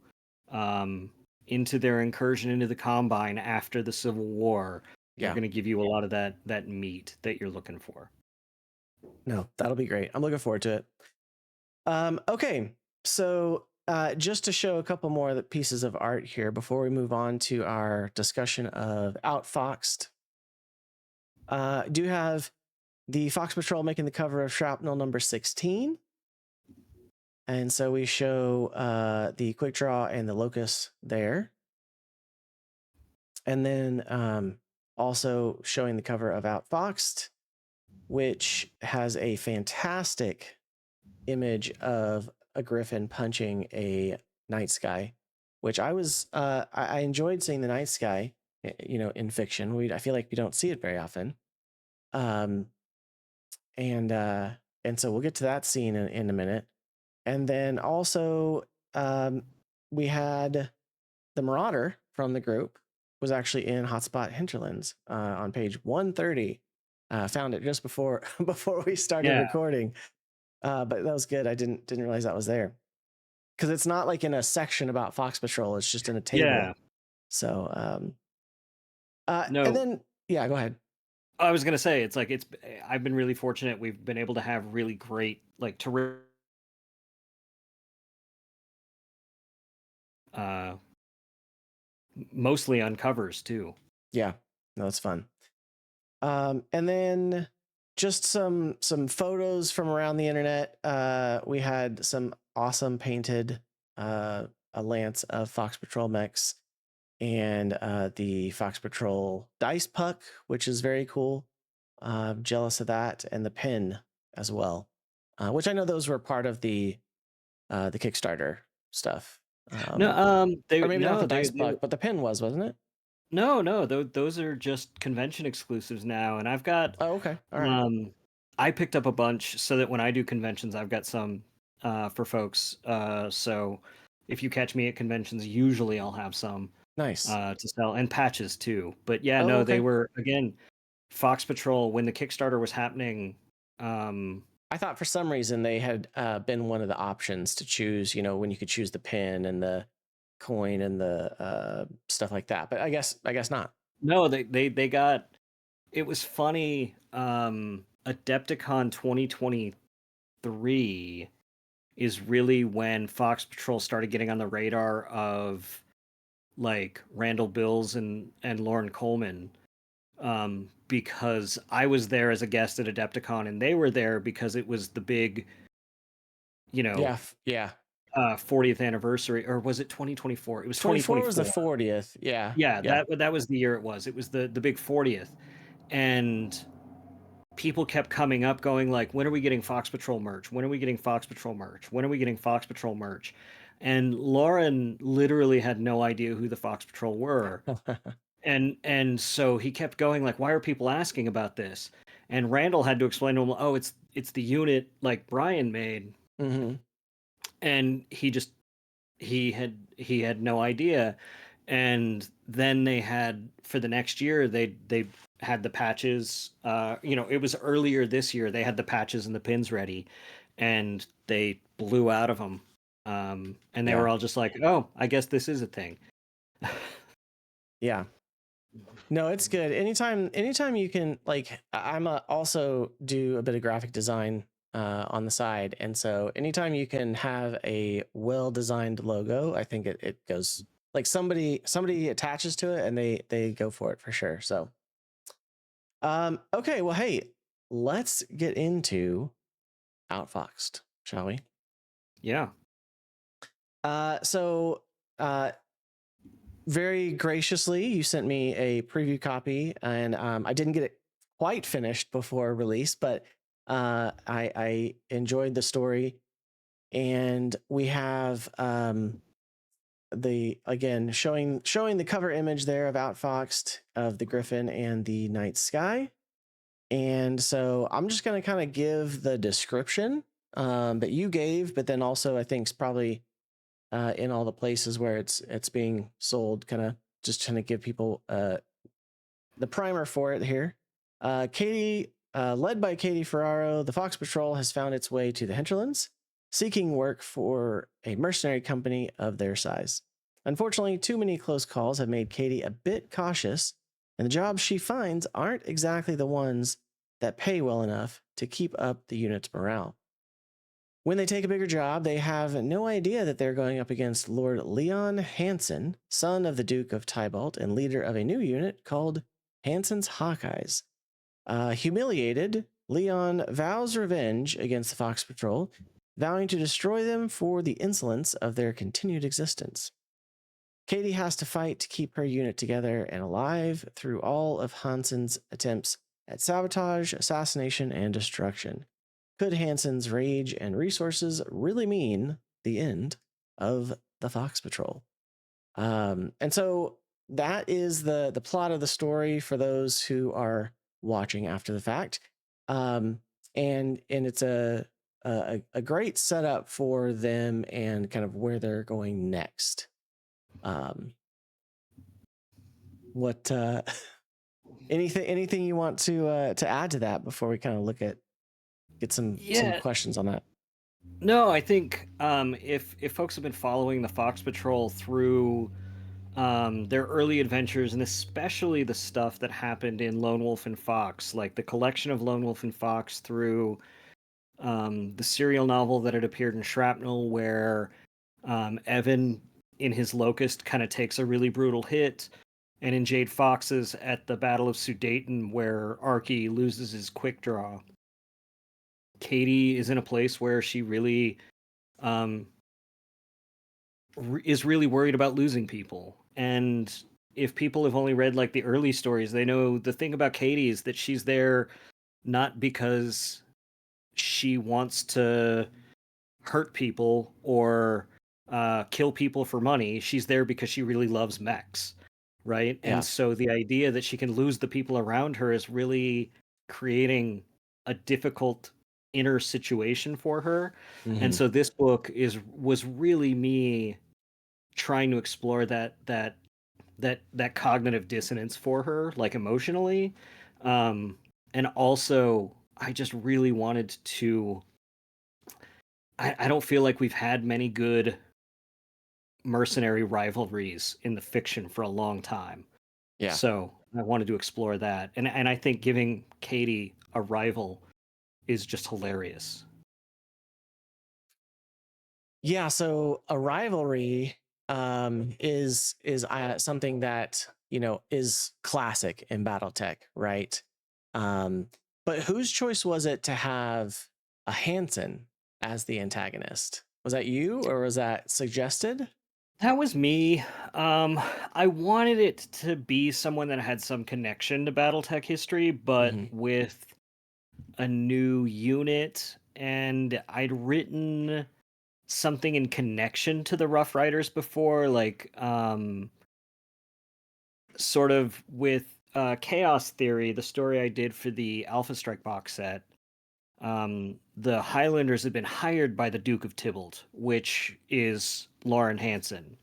into their incursion into the Combine after the Civil War. They're going to give you a lot of that meat that you're looking for. No, that'll be great. I'm looking forward to it. Okay, so just to show a couple more of the pieces of art here before we move on to our discussion of Outfoxed. Do have the Fox Patrol making the cover of Shrapnel number 16. And so we show the quick draw and the locus there. And then also showing the cover of Outfoxed, which has a fantastic image of a griffin punching a night sky, which I enjoyed seeing the night sky, in fiction. I feel like we don't see it very often. And so we'll get to that scene in a minute. And then also we had the Marauder from the group was actually in Hotspot Hinterlands on page 130. Found it just before we started recording. But that was good. I didn't realize that was there, because it's not like in a section about Fox Patrol. It's just in a table. Yeah. So no. And then go ahead. I was gonna say I've been really fortunate. We've been able to have really great mostly on covers too. Yeah, no, that's fun. And then just some photos from around the internet. We had some awesome painted a lance of Fox Patrol mechs, and the Fox Patrol dice puck, which is very cool. Jealous of that, and the pin as well, which I know those were part of the Kickstarter stuff. Or maybe not the dice puck, but the pin wasn't it? No, those are just convention exclusives now, and I've got. Oh, okay, all right. I picked up a bunch so that when I do conventions, I've got some for folks. So if you catch me at conventions, usually I'll have some nice to sell, and patches too. But they were, again, Fox Patrol when the Kickstarter was happening. I thought for some reason they had been one of the options to choose, when you could choose the pin and the coin and the stuff like that, but I guess not. No, they got. It was funny. Adepticon 2023 is really when Fox Patrol started getting on the radar of like Randall Bills and Lauren Coleman, because I was there as a guest at Adepticon, and they were there because it was the big, 40th anniversary, or was it 2024? It was 2024. Was the 40th. Yeah. That was the year it was. It was the big 40th, and people kept coming up going like, when are we getting Fox Patrol merch? When are we getting Fox Patrol merch? When are we getting Fox Patrol merch? And Lauren literally had no idea who the Fox Patrol were. and so he kept going like, why are people asking about this? And Randall had to explain to him, oh, it's the unit like Bryan made. Mm-hmm. And he had no idea. And then they had, for the next year, they had the patches. It was earlier this year. They had the patches and the pins ready, and they blew out of them. And they were all just like, "Oh, I guess this is a thing." Yeah. No, it's good. Anytime you can, like, I'm also do a bit of graphic design on the side, and so anytime you can have a well-designed logo, I think it goes, like, somebody attaches to it and they go for it for sure. So okay, well, hey, let's get into Outfoxed, shall we? Yeah. So very graciously, you sent me a preview copy, and I didn't get it quite finished before release, but I enjoyed the story, and we have again showing the cover image there of Outfoxed, of the Griffin and the night sky, And so I'm just going to kind of give the description that you gave, but then also I think it's probably in all the places where it's being sold, kind of just trying to give people the primer for it here. Katie, led by Katie Ferraro, the Fox Patrol has found its way to the hinterlands, seeking work for a mercenary company of their size. Unfortunately, too many close calls have made Katie a bit cautious, and the jobs she finds aren't exactly the ones that pay well enough to keep up the unit's morale. When they take a bigger job, they have no idea that they're going up against Lord Leon Hansen, son of the Duke of Tybalt and leader of a new unit called Hansen's Hawkeyes. Humiliated, Leon vows revenge against the Fox Patrol, vowing to destroy them for the insolence of their continued existence. Katie has to fight to keep her unit together and alive through all of Hansen's attempts at sabotage, assassination, and destruction. Could Hansen's rage and resources really mean the end of the Fox Patrol? And so that is the plot of the story for those who are watching after the fact. And it's a great setup for them and kind of where they're going next. What anything you want to add to that before we kind of get some questions on that? No, I think if folks have been following the Fox Patrol through their early adventures, and especially the stuff that happened in Lone Wolf and Fox, like the collection of Lone Wolf and Fox through the serial novel that had appeared in Shrapnel, where Evan in his Locust kind of takes a really brutal hit, and in Jade Fox's at the Battle of Sudetan, where Archie loses his quick draw. Katie is in a place where she really is really worried about losing people. And if people have only read like the early stories, they know the thing about Katie is that she's there not because she wants to hurt people or kill people for money. She's there because she really loves mechs, right? Yeah. And so the idea that she can lose the people around her is really creating a difficult inner situation for her. Mm-hmm. And so this book was really me trying to explore that cognitive dissonance for her, like emotionally. And also I just really wanted to I don't feel like we've had many good mercenary rivalries in the fiction for a long time. Yeah. So I wanted to explore that. And I think giving Katie a rival is just hilarious. Yeah, so a rivalry is something that, you know, is classic in BattleTech, right? But whose choice was it to have a Hansen as the antagonist? Was that you, or was that suggested? That was me. I wanted it to be someone that had some connection to BattleTech history, but with a new unit, and I'd written something in connection to the Rough Riders before, like sort of with Chaos Theory, the story I did for the Alpha Strike box set. The Highlanders had been hired by the Duke of Tybalt, which is Lauren Hansen.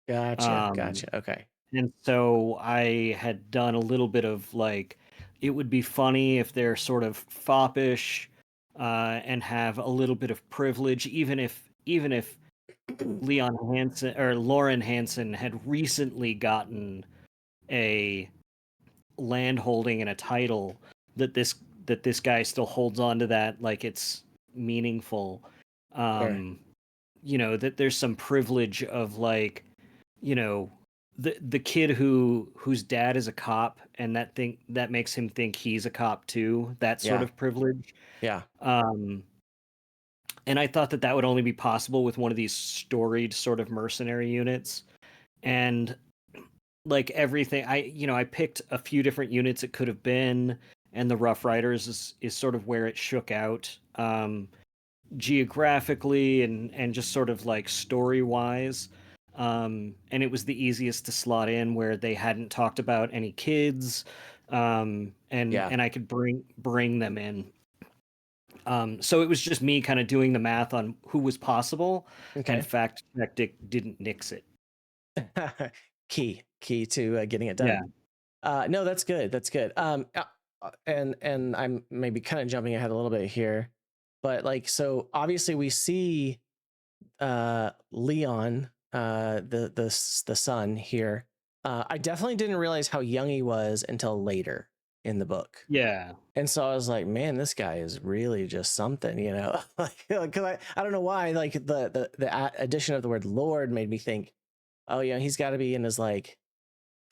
Gotcha. Okay. And so I had done a little bit of like, it would be funny if they're sort of foppish and have a little bit of privilege, even if Leon Hansen or Lauren Hansen had recently gotten a land holding and a title, that this guy still holds on to that like it's meaningful. Sure. You know, that there's some privilege of like, you know, the kid whose dad is a cop, and that makes him think he's a cop too, that sort of privilege. Yeah. And I thought that would only be possible with one of these storied sort of mercenary units. And like everything, I picked a few different units it could have been, and the Rough Riders is sort of where it shook out geographically and just sort of like story wise. And it was the easiest to slot in, where they hadn't talked about any kids. and Yeah. I could bring them in. So it was just me kind of doing the math on who was possible, and Okay. fact checked it didn't nix it. Key to getting it Yeah, done. No, that's good. That's good. And I'm maybe kind of jumping ahead a little bit here, but like, so obviously we see Leon, the son here. I definitely didn't realize how young he was until later in the book. yeah, And so I was like, man, this guy is really just something, you know? Like, because I don't know why, like the addition of the word Lord made me think, oh yeah, he's got to be in his like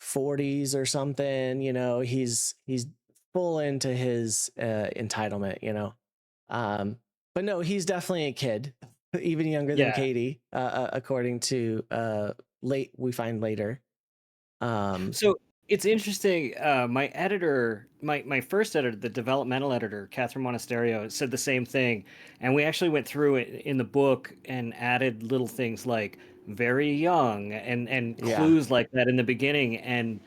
40s or something, you know. He's full into his entitlement, you know. But no, he's definitely a kid, even younger than yeah. Katie, according to late we find later. So it's interesting. My editor, my first editor, the developmental editor, Catherine Monasterio, said the same thing, and we actually went through it in the book and added little things like very young and Yeah, clues like that in the beginning. And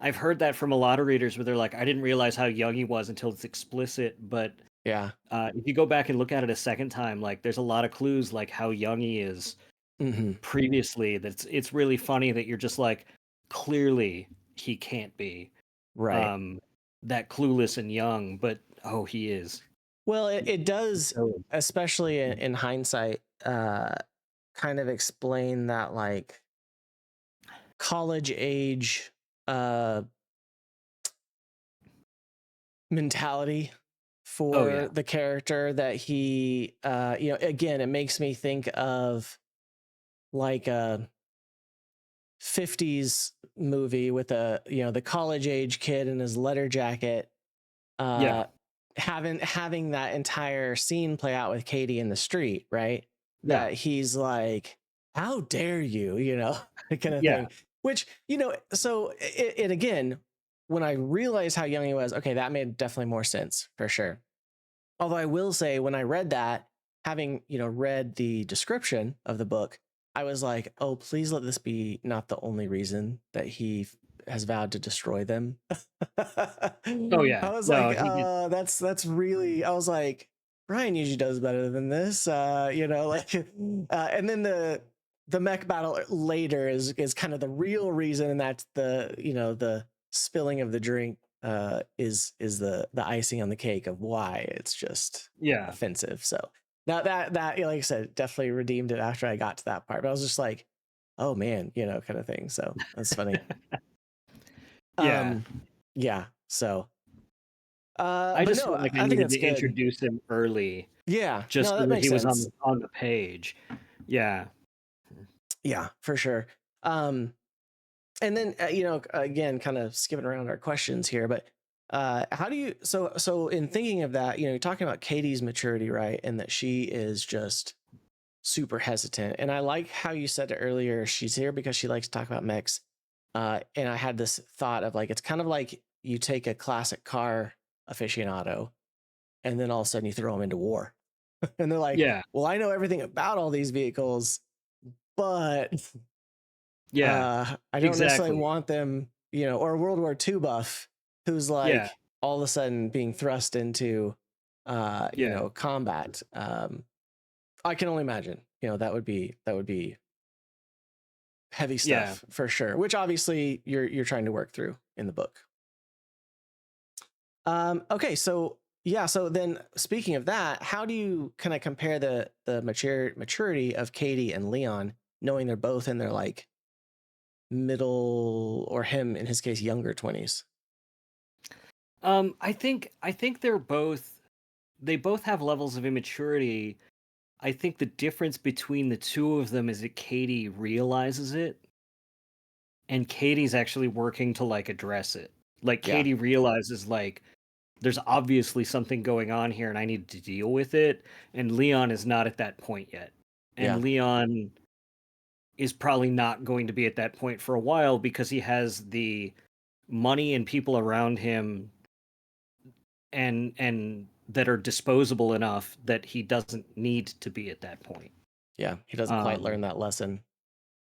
I've heard that from a lot of readers where they're like, I didn't realize how young he was until it's explicit. But yeah. if you go back and look at it a second time, like there's a lot of clues like how young he is Hmm. previously. That's it's really funny that you're just like, clearly he can't be Right. um that clueless and young, but oh, he is. Well, it does, So especially in hindsight, kind of explain that like college age uh mentality oh for yeah, the character that he you know, again, it makes me think of like a 50s movie with a, you know, the college age kid in his leather jacket, yeah, uh having that entire scene play out with Katie in the street, right? yeah, That he's like, how dare you, you know, kind of yeah, thing. Which, you know, so it again, when I realized how young he was, okay, that made definitely more sense for sure. Although I will say, when I read that, having, you know, read the description of the book, I was like, oh, please let this be not the only reason that he has vowed to destroy them. oh I yeah, was no, like, he did. that's really, I was like, Bryan usually does better than this, you know, like, and then the mech battle later is kind of the real reason, and that's the, you know, the spilling of the drink is the icing on the cake of why it's just Yeah, offensive. So that, like I said, definitely redeemed it after I got to that part. But I was just like, oh man, you know, kind of thing. So that's funny. yeah, Um, yeah. So, I but just no, felt like I I think needed that's to good. introduce him early Yeah. just No, so that that makes he was sense. on the page. Yeah. Yeah, for sure. Um, and then you know, again, kind of skipping around our questions here, but how do you, so in thinking of that, you know, you're talking about Katie's maturity, right? And that she is just super hesitant. And I like how you said it earlier, she's here because she likes to talk about mechs. And I had this thought of like, it's kind of like you take a classic car aficionado and then all of a sudden you throw them into war. And they're like, Yeah. well, I know everything about all these vehicles, but Yeah. I don't necessarily Exactly. want them, you know, or a World War II buff who's Yeah. like all of a sudden being thrust into, you Yeah. know, combat. I can only imagine, you know, that would be heavy Yeah. stuff for sure, which obviously you're trying to work through in the book. Okay, so yeah, so then speaking of that, how do you kind of compare the maturity of Katie and Leon, knowing they're both in their like middle, or him in his case younger 20s? I think they both have levels of immaturity. I think the difference between the two of them is that Katie realizes it and Katie's actually working to like address it. Like Yeah, Katie realizes like there's obviously something going on here and I need to deal with it, and Leon is not at that point yet. And yeah, Leon is probably not going to be at that point for a while because he has the money and people around him and that are disposable enough that he doesn't need to be at that point. yeah. He doesn't quite Um, learn that lesson.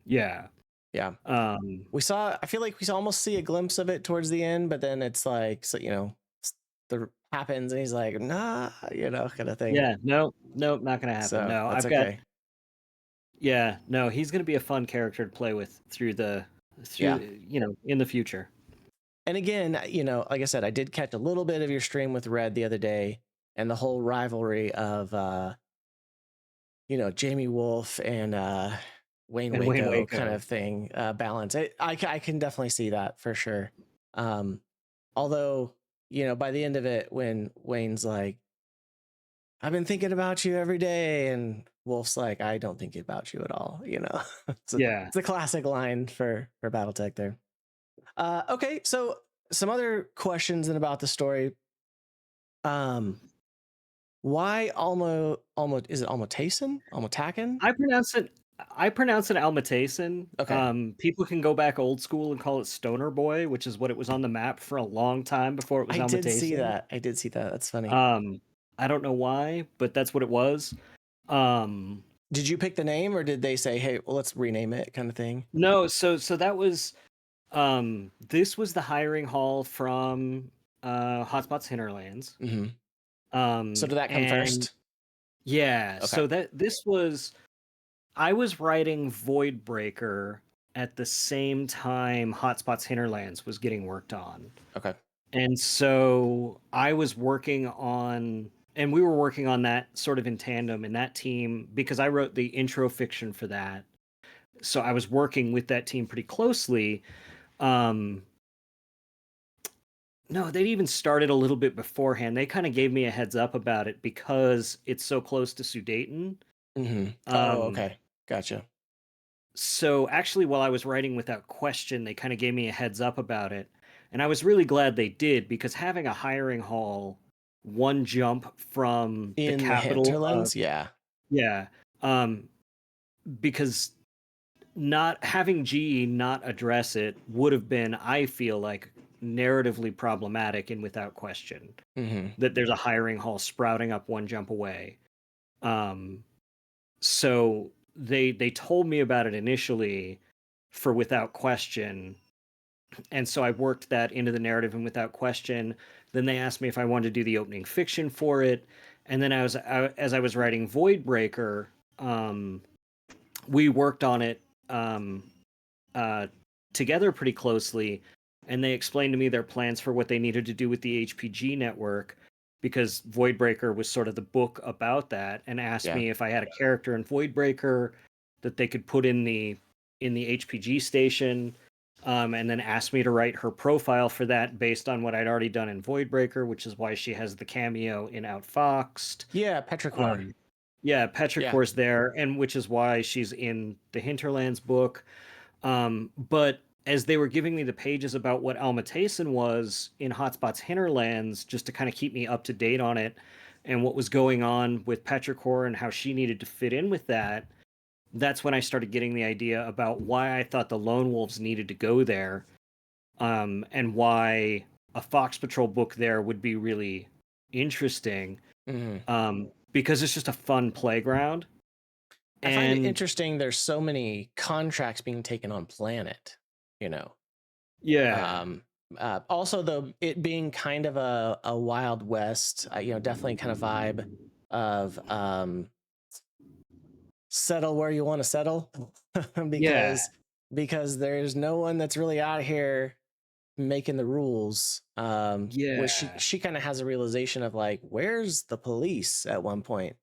yeah. Yeah. Um, I feel like we almost see a glimpse of it towards the end, but then it's like, so, the happens and he's like, nah, kind of thing. yeah, no, nope, not gonna happen. So No, that's I've got okay. yeah, no, he's gonna be a fun character to play with Yeah. in the future. And again, like I said, I did catch a little bit of your stream with Red the other day and the whole rivalry of, Jamie Wolf and Wayne And Wayne Waco kind Waco. of thing, balance. I can definitely see that for sure. Although, by the end of it, when Wayne's like, I've been thinking about you every day, and Wolf's like, I don't think about you at all. Yeah. It's a classic line for BattleTech there. Okay, so some other questions about the story. Why Almo is it Almotasen? Almotaken? I pronounce it Almatason. Okay. People can go back old school and call it Stoner Boy, which is what it was on the map for a long time before it was I did see Almatason. that. That's funny. I don't know why, but that's what it was. Um, Did you pick the name or did they say, hey, well, let's rename it kind of thing? no, so that was this was the hiring hall from Hotspot's Hinterlands. Mm-hmm. So did that come And first? yeah, Okay. so this was I was writing Voidbreaker at the same time Hotspot's Hinterlands was getting worked on. Okay. And so I was working on, and we were working on that sort of in tandem in that team because I wrote the intro fiction for that. So I was working with that team pretty closely. Um, no, they'd even started a little bit beforehand. They kind of gave me a heads up about it because it's so close to Sudetan. Mm-hmm. Oh, Um, okay. Gotcha. so actually, while I was writing Without Question, they kind of gave me a heads up about it. And I was really glad they did because having a hiring hall one jump from the In the capital of hinterlands? Yeah. yeah, um, because not having GE not address it would have been, I feel like, narratively problematic in Without Question. Mm-hmm. That there's a hiring hall sprouting up one jump away. So they told me about it initially for Without Question, and so I worked that into the narrative and Without Question. Then they asked me if I wanted to do the opening fiction for it, and then as I was writing Voidbreaker, we worked on it uh, together pretty closely, and they explained to me their plans for what they needed to do with the HPG network because Voidbreaker was sort of the book about that, and asked Yeah. me if I had a character in Voidbreaker that they could put in the HPG station, and then asked me to write her profile for that based on what I'd already done in Voidbreaker, which is why she has the cameo in Outfoxed. Yeah, Petrichor. Yeah, Petrichor's Yeah. there, and which is why she's in the Hinterlands book. But as they were giving me the pages about what Almatason was in Hotspot's Hinterlands, just to kind of keep me up to date on it and what was going on with Petrichor and how she needed to fit in with that, that's when I started getting the idea about why I thought the Lone Wolves needed to go there, and why a Fox Patrol book there would be really interesting, Mm-hmm. because it's just a fun playground. I find it And interesting there's so many contracts being taken on planet, you know. yeah, Um Also though, it being kind of a Wild West, definitely kind of vibe of settle where you want to settle yeah, because there's no one that's really out here making the rules. Where yeah, she kind of has a realization of like, where's the police at one point,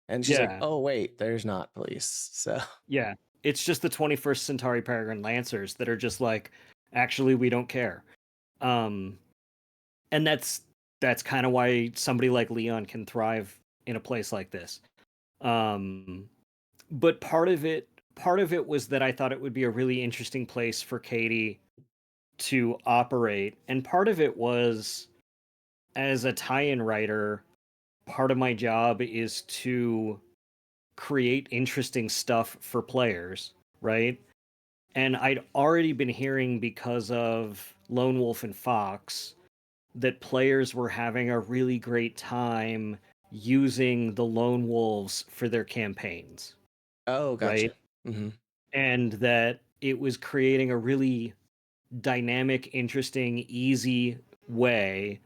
and she's like, yeah. oh wait, there's not police. So Yeah, it's just the 21st Centauri Peregrine Lancers that are just like, actually, we don't care. Um, and that's kind of why somebody like Leon can thrive in a place like this. Um, but part of it was that I thought it would be a really interesting place for Katie to operate, and part of it was as a tie-in writer, part of my job is to create interesting stuff for players, right? And I'd already been hearing because of Lone Wolf and Fox that players were having a really great time using the Lone Wolves for their campaigns, oh, gotcha. right? Mm-hmm. And that it was creating a really dynamic, interesting, easy way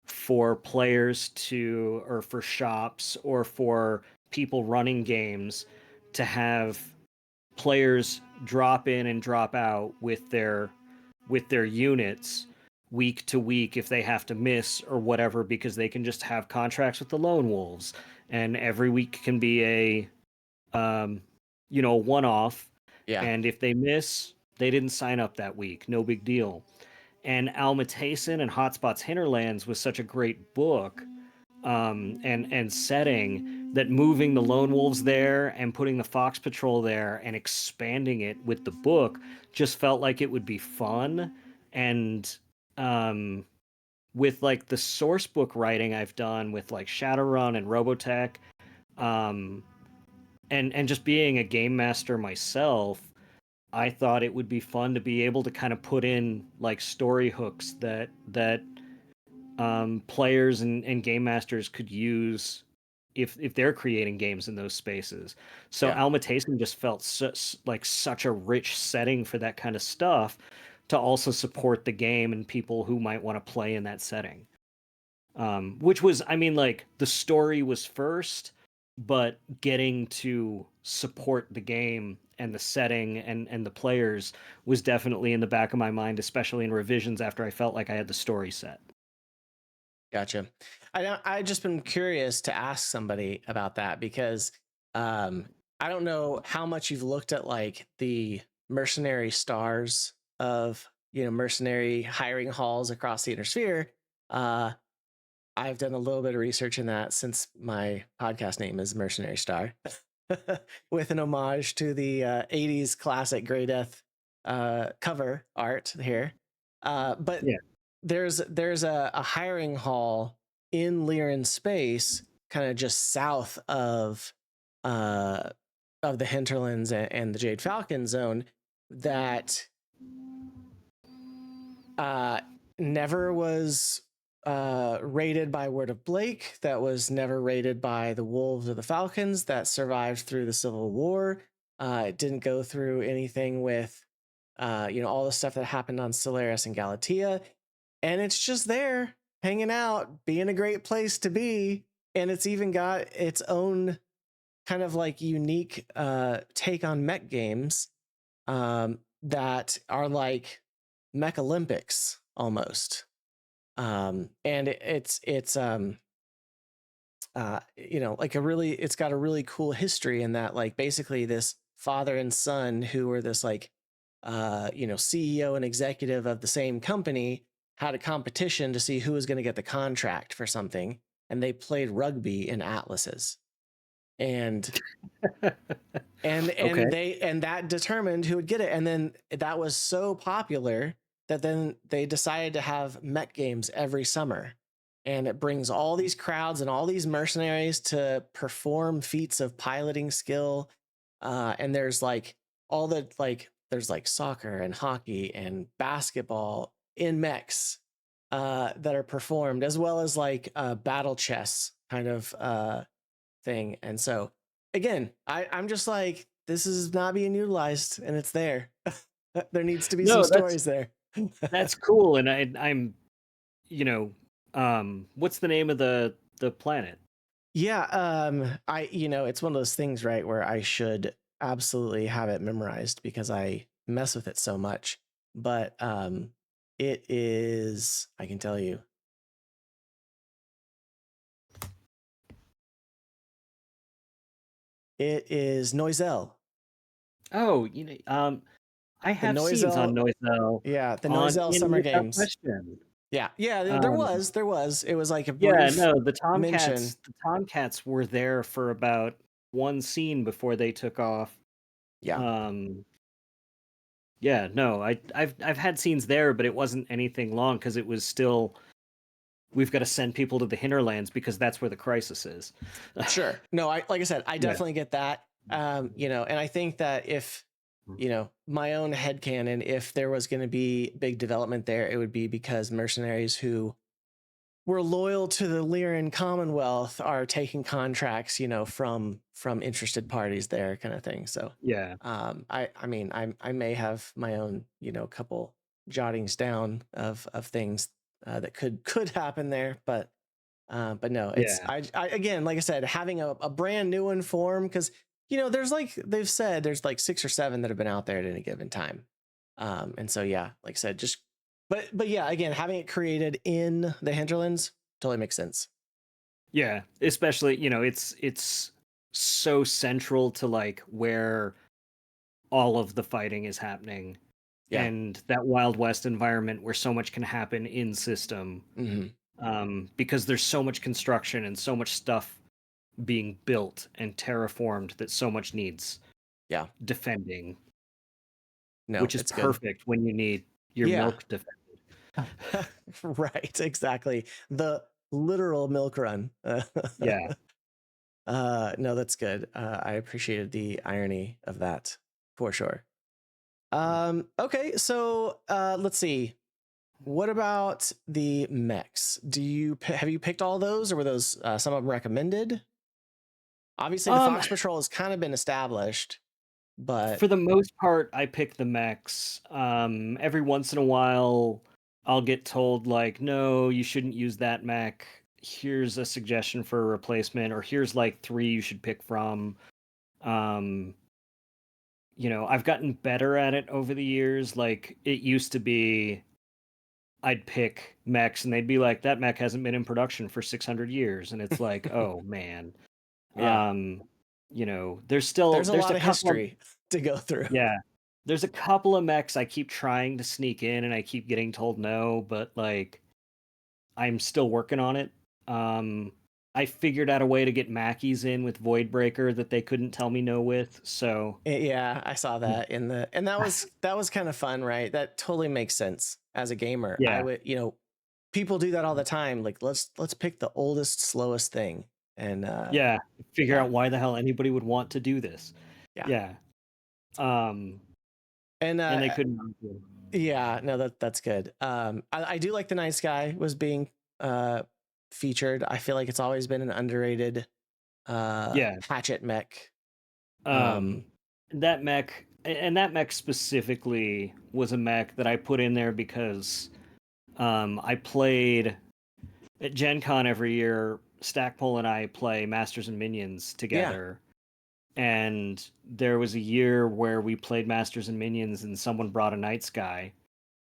for players to, or for shops, or for people running games to have players drop in and drop out with their units week to week if they have to miss or whatever, because they can just have contracts with the lone wolves, and every week can be a one-off. Yeah. And if they miss, they didn't sign up that week, no big deal. And Almatason and Hotspot's Hinterlands was such a great book, and setting, that moving the lone wolves there and putting the Fox Patrol there and expanding it with the book just felt like it would be fun. And with like the source book writing I've done with like Shadowrun and Robotech, and just being a game master myself, I thought it would be fun to be able to kind of put in like story hooks that players and game masters could use if they're creating games in those spaces. So Yeah. Almatason just felt like such a rich setting for that kind of stuff, to also support the game and people who might want to play in that setting. Which was, I mean, like, the story was first, but getting to support the game and the setting and the players was definitely in the back of my mind, especially in revisions after I felt like I had the story set. Gotcha. I just been curious to ask somebody about that because I don't know how much you've looked at like the mercenary stars of mercenary hiring halls across the inner sphere. I've done a little bit of research in that since my podcast name is Mercenary Star, with an homage to the 80s classic Grey Death cover art here. But Yeah. there's a hiring hall in Lyran space, kind of just south of the Hinterlands and the Jade Falcon zone, that never was raided by Word of Blake, that was never raided by the Wolves or the Falcons, that survived through the Civil War. It didn't go through anything with all the stuff that happened on Stellaris and Galatea, and it's just there hanging out, being a great place to be. And it's even got its own kind of like unique take on mech games that are like Mech Olympics almost. And it's like it's got a really cool history in that, like, basically this father and son who were this like CEO and executive of the same company had a competition to see who was going to get the contract for something, and they played rugby in atlases, and Okay. that determined who would get it. And then that was so popular that then they decided to have mech games every summer, and it brings all these crowds and all these mercenaries to perform feats of piloting skill. And there's like all the there's like soccer and hockey and basketball in mechs that are performed, as well as like battle chess kind of thing. And so again, I'm just like, this is not being utilized, and it's there. There needs to be some No, stories there. that's cool. And I'm, what's the name of the planet? Yeah, it's one of those things, right, where I should absolutely have it memorized because I mess with it so much. But it is, I can tell you. It is Noiselle. Oh, I have scenes on Noiselle. Yeah, the On Noiselle In Summer Without Games. Question. Yeah, there Um, was. It was like a yeah, brief no, mention. The Tomcats were there for about one scene before they took off. Yeah, Yeah, no, I've had scenes there, but it wasn't anything long because it was still, we've got to send people to the hinterlands because that's where the crisis is. sure. No, like I said, I Yeah. definitely get that. And I think that if my own headcanon, if there was going to be big development there, it would be because mercenaries who we're loyal to the Lyran Commonwealth are taking contracts, from interested parties there, kind of thing. So Yeah. I mean, I may have my own, couple jottings down of things that could happen there, but no, it's Yeah. I again, like I said, having a brand new one form, because there's like they've said there's like 6 or 7 that have been out there at any given time, and so yeah, like I said, just but yeah, again, having it created in the hinterlands totally makes sense. Yeah, especially, it's so central to like where all of the fighting is happening, Yeah. and that Wild West environment where so much can happen in system, because there's so much construction and so much stuff being built and terraformed that so much needs Yeah. defending, No, which is it's good. perfect when you need your Yeah. milk defended. Right, exactly. The literal milk run. Yeah. No, that's good. I appreciated the irony of that for sure. Okay, so let's see. What about the mechs? Have you picked all those, or were those some of them recommended? Obviously, the Um, Fox Patrol has kind of been established, but for the most part, I pick the mechs. Every once in a while, I'll get told like, "No, you shouldn't use that mech. Here's a suggestion for a replacement, or here's like 3 you should pick from." Um, I've gotten better at it over the years. Like it used to be, I'd pick mechs and they'd be like, "That mech hasn't been in production for 600 years," and it's like, "Oh man." yeah, Um, there's a there's lot a of couple of history to go through. yeah. There's a couple of mechs I keep trying to sneak in and I keep getting told no, but like I'm still working on it. Um I figured out a way to get Mackies in with Voidbreaker that they couldn't tell me no with, so Yeah, I saw that and that was kind of fun, right? That totally makes sense as a gamer. I yeah. would, people do that all the time. Like let's pick the oldest, slowest thing, and Yeah, figure yeah, out why the hell anybody would want to do this. yeah, Yeah. Um and and they couldn't. yeah, no, that's good. I do like the Night Sky was being uh featured. I feel like it's always been an underrated Yeah. hatchet mech. Um, that mech, and that mech specifically was a mech that I put in there because I played at Gen Con every year. Stackpole and I play Masters and Minions Yeah. together. And there was a year where we played Masters and Minions and someone brought a Night Sky.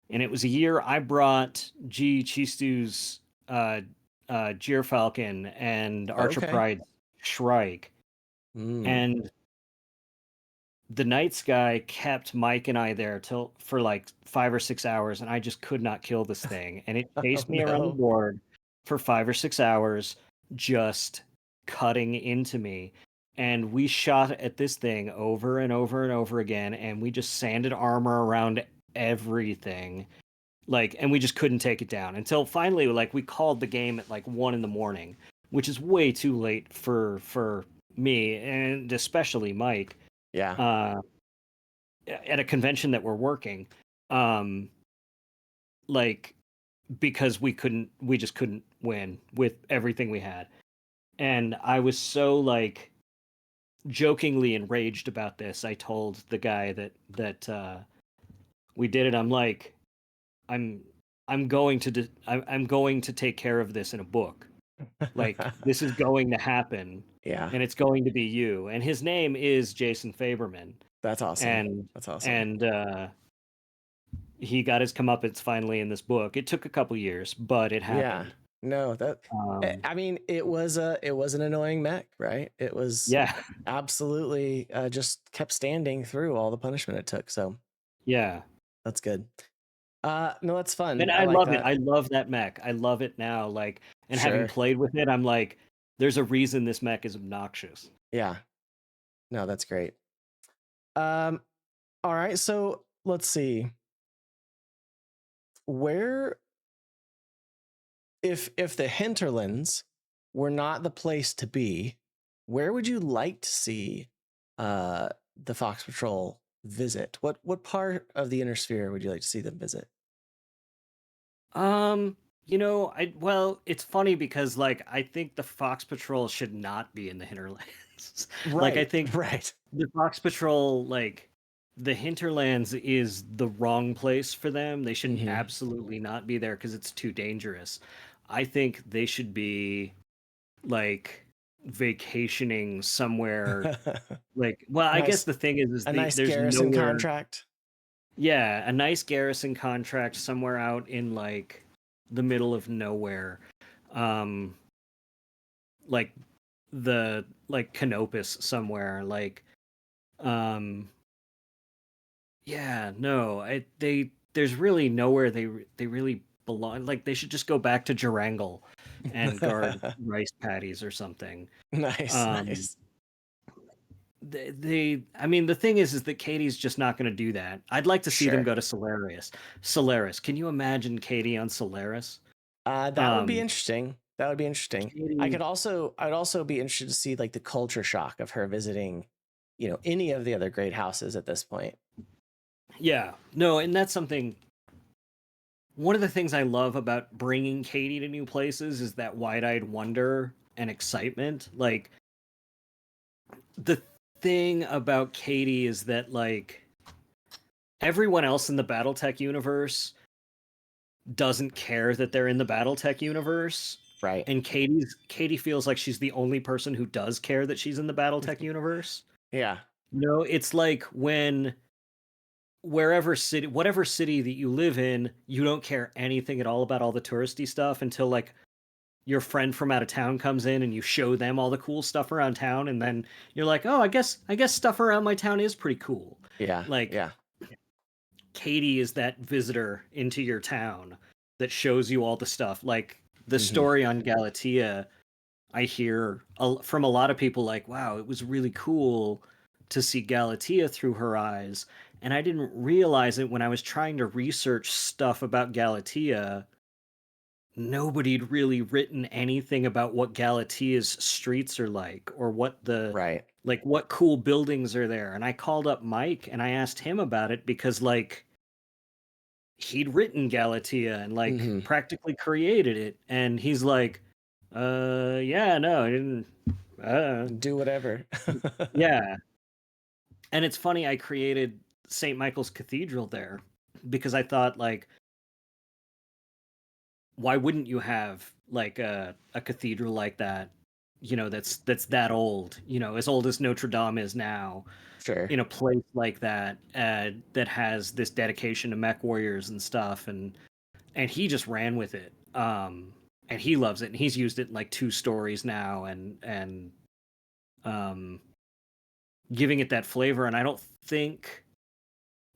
And it was a year I brought G Chistu's Falcon and Archer Okay. Pride Shrike. And the Night Sky kept Mike and I there for like 5 or 6 hours, and I just could not kill this thing. And it Oh chased me around the no. board for 5 or 6 hours, just cutting into me. And we shot at this thing over and over and over again, and we just sanded armor around everything. Like, and we just couldn't take it down until finally, like, we called the game at like 1 in the morning, which is way too late for me and especially Mike. Yeah. At a convention that we're working, um like because we just couldn't win with everything we had. And I was so like jokingly enraged about this. I told the guy that we did it. I'm like, i'm I'm going to take care of this in a book. Like, this is going to happen, Yeah. and it's going to be you. And his name is Jason Faberman. That's awesome. and That's awesome. and he got his comeuppance finally in this book. It took a couple years, but it Yeah. happened. No, I mean, it was an annoying mech, right? It was Yeah. absolutely just kept standing through all the punishment it took. So Yeah. that's good. No, that's fun. And I I like love it. that. I love that mech. I love it now. Like, and having Sure. played with it, I'm like, there's a reason this mech is obnoxious. Yeah. No, that's great. All right. So let's see. Where, if the hinterlands were not the place to be, where would you like to see the Fox Patrol visit? What part of the inner sphere would you like to see them visit? well, it's funny because like I think the Fox Patrol should not be in the hinterlands. Like I Right, think right. the Fox Patrol, like the hinterlands is the wrong place for them. They should Hmm. absolutely not be there because it's too dangerous. I think they should be like vacationing somewhere. Like, well, I guess Nice, the thing is a nice there's garrison nowhere. contract. Yeah, a nice garrison contract somewhere out in like the middle of nowhere. Um like the like Canopus somewhere um yeah, no, there's really nowhere they really belong. Like they should just go back to Durangle and guard rice paddies or something. Nice, Um nice. I mean the thing is that Katie's just not going to do that. I'd like to see them Sure. go to Solaris. Solaris. Can you imagine Katie on Solaris? That would be Um interesting. That would be interesting. Katie, I'd also be interested to see like the culture shock of her visiting, any of the other great houses at this point. yeah. No, and that's something. One of the things I love about bringing Katie to new places is that wide-eyed wonder and excitement. Like the thing about Katie is that like everyone else in the BattleTech universe doesn't care that they're in the BattleTech universe. Right. And Katie feels like she's the only person who does care that she's in the BattleTech universe. Yeah. No, it's like when whatever city that you live in, you don't care anything at all about all the touristy stuff until like your friend from out of town comes in and you show them all the cool stuff around town, and then you're like, oh, I guess stuff around my town is pretty cool. Yeah. Like Yeah. Katie is that visitor into your town that shows you all the stuff. Like the Hmm. story on Galatea, I hear from a lot of people like, wow, it was really cool to see Galatea through her eyes. And I didn't realize it when I was trying to research stuff about Galatea. Nobody'd really written anything about what Galatea's streets are like or Right. what cool buildings are there. And I called up Mike and I asked him about it because like he'd written Galatea and like Hmm. practically created it. And he's like, yeah, no, I didn't Do whatever. yeah. And it's funny, I created St. Michael's Cathedral there because I thought like why wouldn't you have like a cathedral like that, that's that old, as old as Notre Dame is now, Sure. in a place like that that has this dedication to mech warriors and stuff, and he just ran with it. And he loves it, and he's used it in like two stories now, and um giving it that flavor. And I don't think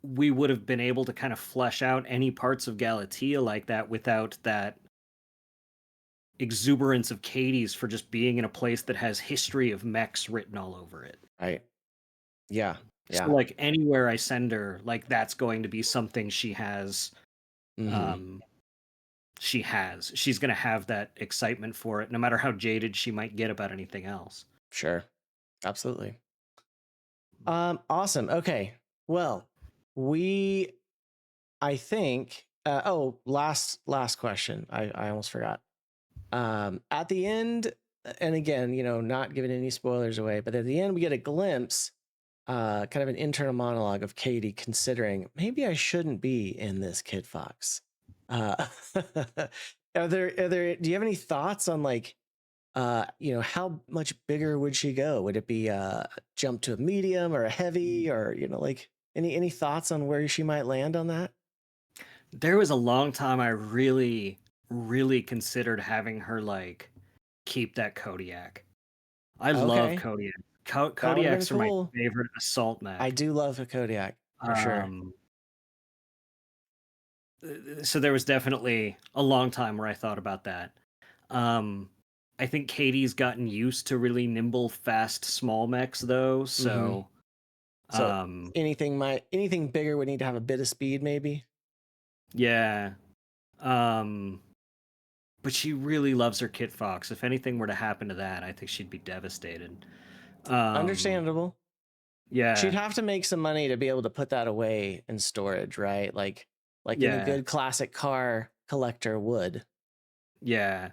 we would have been able to kind of flesh out any parts of Galatea like that without that exuberance of Katie's for just being in a place that has history of mechs written all over it. Right. Yeah. So Yeah. like anywhere I send her, like that's going to be something Hmm. um she's going to have that excitement for it no matter how jaded she might get about anything else. Sure. Absolutely. Awesome. Okay. Well, we I think last question. I almost forgot. At the end, and again, not giving any spoilers away, but at the end we get a glimpse, kind of an internal monologue of Katie considering maybe I shouldn't be in this Kid Fox. Uh do you have any thoughts on like how much bigger would she go? Would it be a jump to a medium or a heavy, or like any thoughts on where she might land on that? There was a long time I really really considered having her like keep that Kodiak. I love Okay, Kodiak. that would have been Kodiaks are my cool. favorite assault I mech. do love a Kodiak for sure. Um, so there was definitely a long time where I thought about that. Um, I think Katie's gotten used to really nimble, fast, small mechs though. Hmm. So, So um, anything bigger would need to have a bit of speed, maybe. yeah. Um, but she really loves her Kit Fox. If anything were to happen to that, I think she'd be devastated. Um, Understandable. She'd yeah, have to make some money to be able to put that away in storage, right? Like any yeah. good classic car collector would. Yeah.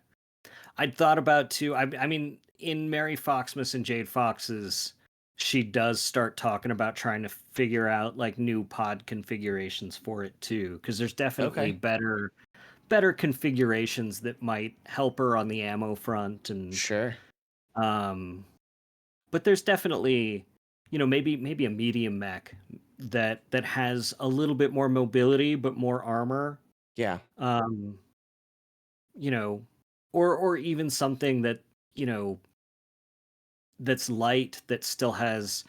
I'd thought about too. I mean, in Mary Foxmas and Jade Fox's, she does start talking about trying to figure out like new pod configurations for it too, because there's definitely Okay. better configurations that might help her on the ammo front, and Sure. um, but there's definitely, maybe a medium mech that has a little bit more mobility but more armor. Yeah. Um, you know, or even something that you know that's light that still has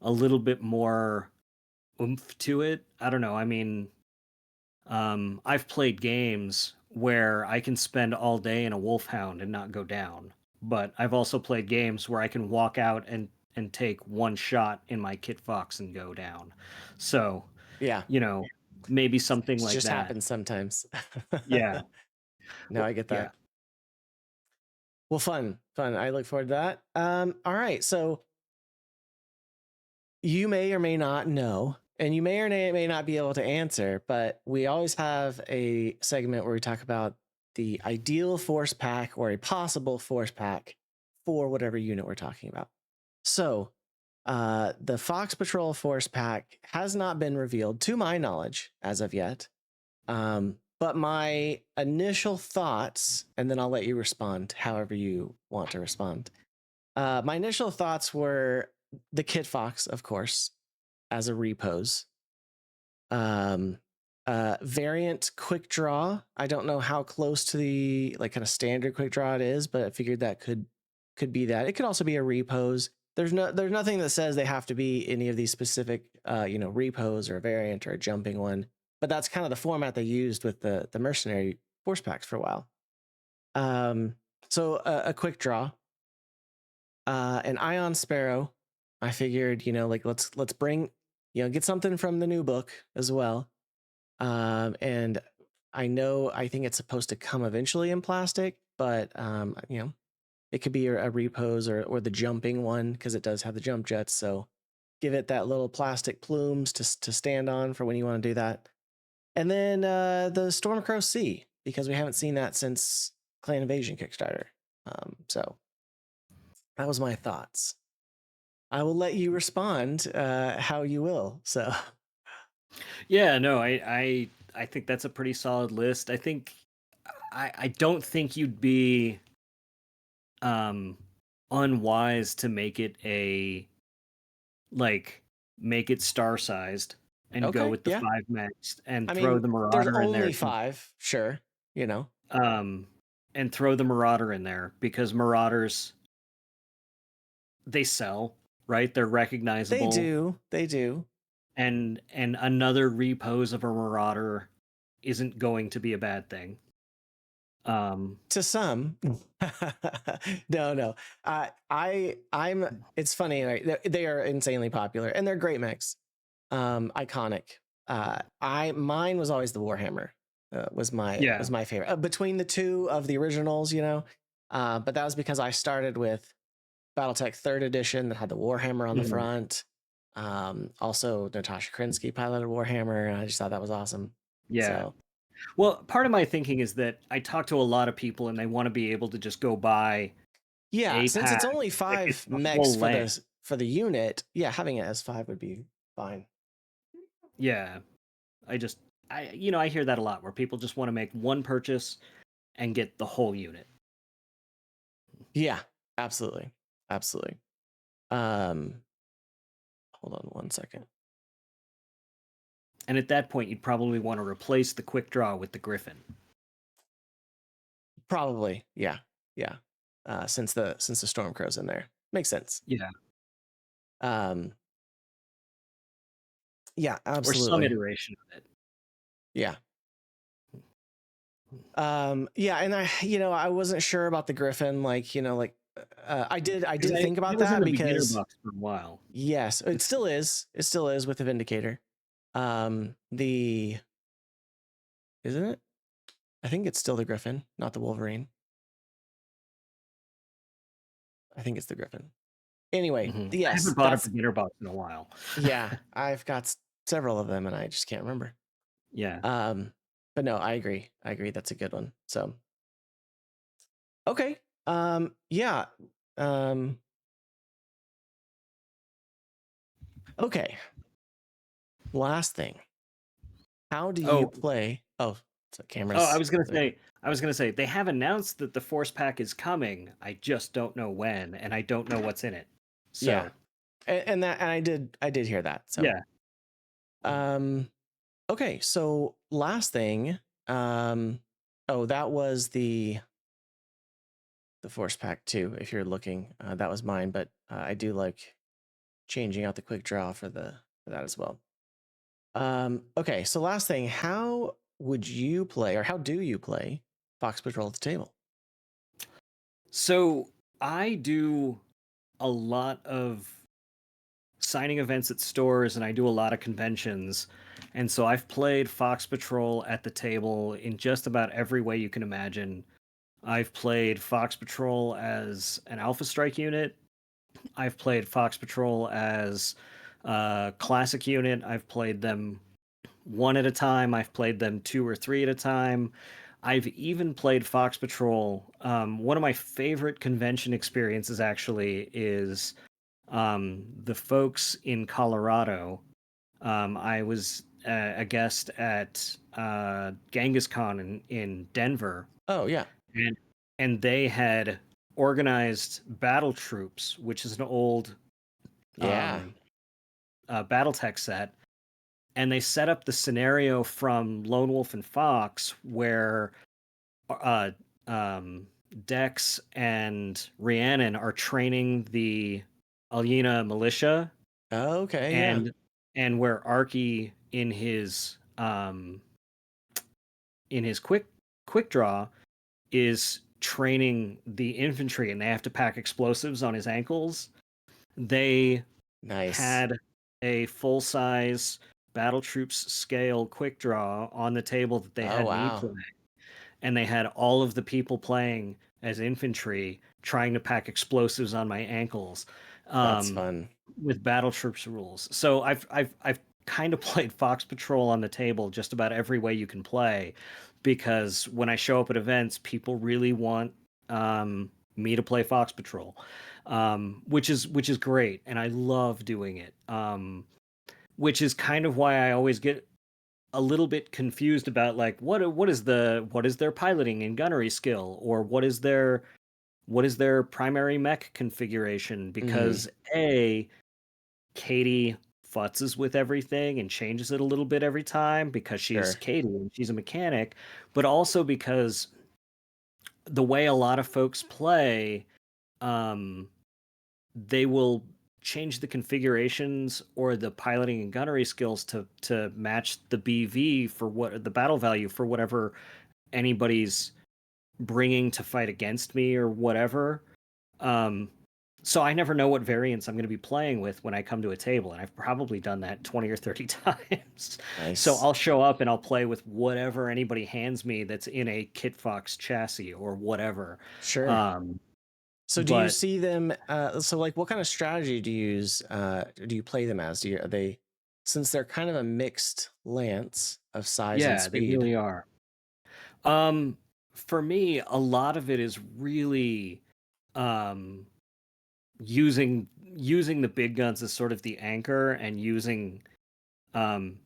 a little bit more oomph to it. I don't know. I mean, I've played games where I can spend all day in a wolfhound and not go down, but I've also played games where I can walk out and take one shot in my Kit Fox and go down. So, Yeah. you know, maybe something It like just that. happens sometimes. Yeah. No, Well, I get yeah. that. Well, fun, fun. I look forward to that. All right. So you may or may not know, and you may or may not be able to answer, but we always have a segment where we talk about the ideal force pack or a possible force pack for whatever unit we're talking about. So the Fox Patrol force pack has not been revealed to my knowledge as of yet. But my initial thoughts, and then I'll let you respond however you want to respond. My initial thoughts were the Kit Fox, of course, as a repose. Variant quick draw. I don't know how close to the like kind of standard quick draw it is, but I figured that could be that. It could also be a repose. There's nothing that says they have to be any of these specific repose or a variant or a jumping one. But that's kind of the format they used with the mercenary force packs for a while. So a quick draw. An Ion Sparrow. I figured, like let's bring, get something from the new book as well. And I think it's supposed to come eventually in plastic, but it could be a repose or the jumping one because it does have the jump jets. So give it that little plastic plumes to stand on for when you want to do that. And then the Stormcrow C, because we haven't seen that since Clan Invasion Kickstarter. So that was my thoughts. I will let you respond how you will. So Yeah, no, I think that's a pretty solid list. I don't think you'd be um unwise to make it like make it star sized and go okay, with the yeah. 5 mechs and I throw mean, the there's Marauder in there only too. 5, sure. Um and throw the Marauder in there because Marauders, they sell, right? They're They recognizable, do, they do. and another repose of a Marauder isn't going to be a bad thing. To some. No. It's funny, right? They are insanely popular and they're great mechs. Iconic. Mine was always the Warhammer. Was Yeah. my favorite between the two of the originals, but that was because I started with BattleTech 3rd edition that had the Warhammer on the Mhm. front. Also Natasha Krinsky piloted Warhammer, and I just thought that was awesome. Yeah. So Well, part of my thinking is that I talk to a lot of people and they want to be able to just go buy yeah, a since it's pack only that gets 5 the mechs full length. for the unit, yeah, having it as 5 would be fine. Yeah. I just I hear that a lot where people just want to make one purchase and get the whole unit. Yeah, absolutely. Absolutely. Um hold on one second. And at that point you'd probably want to replace the quick draw with the Griffin. Probably. Yeah. Yeah. Since the Stormcrow's in there. Makes sense. Yeah. Um yeah, Or some absolutely. iteration of it. Yeah. Yeah, and I wasn't sure about the Griffin, I Because did think it about was in that the beginner because box for a while. yes, it It's still is. It still is with the Vindicator. The isn't it? I think it's still the Griffin, not the Wolverine. I think it's the Griffin. Anyway, I yes, haven't bought a that's beginner box in a while. yeah. I've got several of them, and I just can't remember. Yeah. But no, I agree. I agree. That's a good one. So, Okay. Yeah. Um, okay. Last thing. How do you Oh, play? Oh, so oh, I cameras. was gonna say they have announced that the Force Pack is coming. I just don't know when, and I don't know what's in it. Yeah. So And that, and I did hear that. So, yeah. um, okay. So last thing, oh, that was the Force Pack too. If you're looking, that was mine, but I do like changing out the quick draw for that as well. Okay, so last thing, how would you play, or how do you play Fox Patrol at the table? So I do a lot of signing events at stores, and I do a lot of conventions. And so I've played Fox Patrol at the table in just about every way you can imagine. I've played Fox Patrol as an Alpha Strike unit. I've played Fox Patrol as a classic unit. I've played them one at a time. I've played them two or three at a time. I've even played Fox Patrol. One of my favorite convention experiences actually is the folks in Colorado. I was a guest at Genghis Khan in Denver, Oh yeah, and they had organized battle troops, which is an old yeah, um, BattleTech set, and they set up the scenario from Lone Wolf and Fox where uh, um, Dex and Rhiannon are training the Alyena militia, okay, yeah, and where Arky in his quick draw is training the infantry, and they have to pack explosives on his ankles. They nice. had a full size battle troops scale quick draw on the table that they Oh had me wow, play, and they had all of the people playing as infantry trying to pack explosives on my ankles, that's um, fun. with battle troops rules. So I've kind of played Fox Patrol on the table just about every way you can play, because when I show up at events, people really want me to play Fox Patrol, which is great, and I love doing it. Which is kind of why I always get a little bit confused about like what is their piloting and gunnery skill, or what is their primary mech configuration, Hmm. because a Katie futzes with everything and changes it a little bit every time because she's Sure. Katie and she's a mechanic, but also because the way a lot of folks play, um, they will change the configurations or the piloting and gunnery skills to match the BV for what the battle value for whatever anybody's bringing to fight against me or whatever. Um, so I never know what variants I'm going to be playing with when I come to a table, and I've probably done that 20 or 30 times. So Nice. I'll show up and I'll play with whatever anybody hands me that's in a Kit Fox chassis or whatever. Sure. Um, So do you but see them? So like, what kind of strategy do you use? Do you play them as? Are they, since they're kind of a mixed lance of size and yeah, they speed? really are. Um, for me, a lot of it is really um, using the big guns as sort of the anchor, and using um,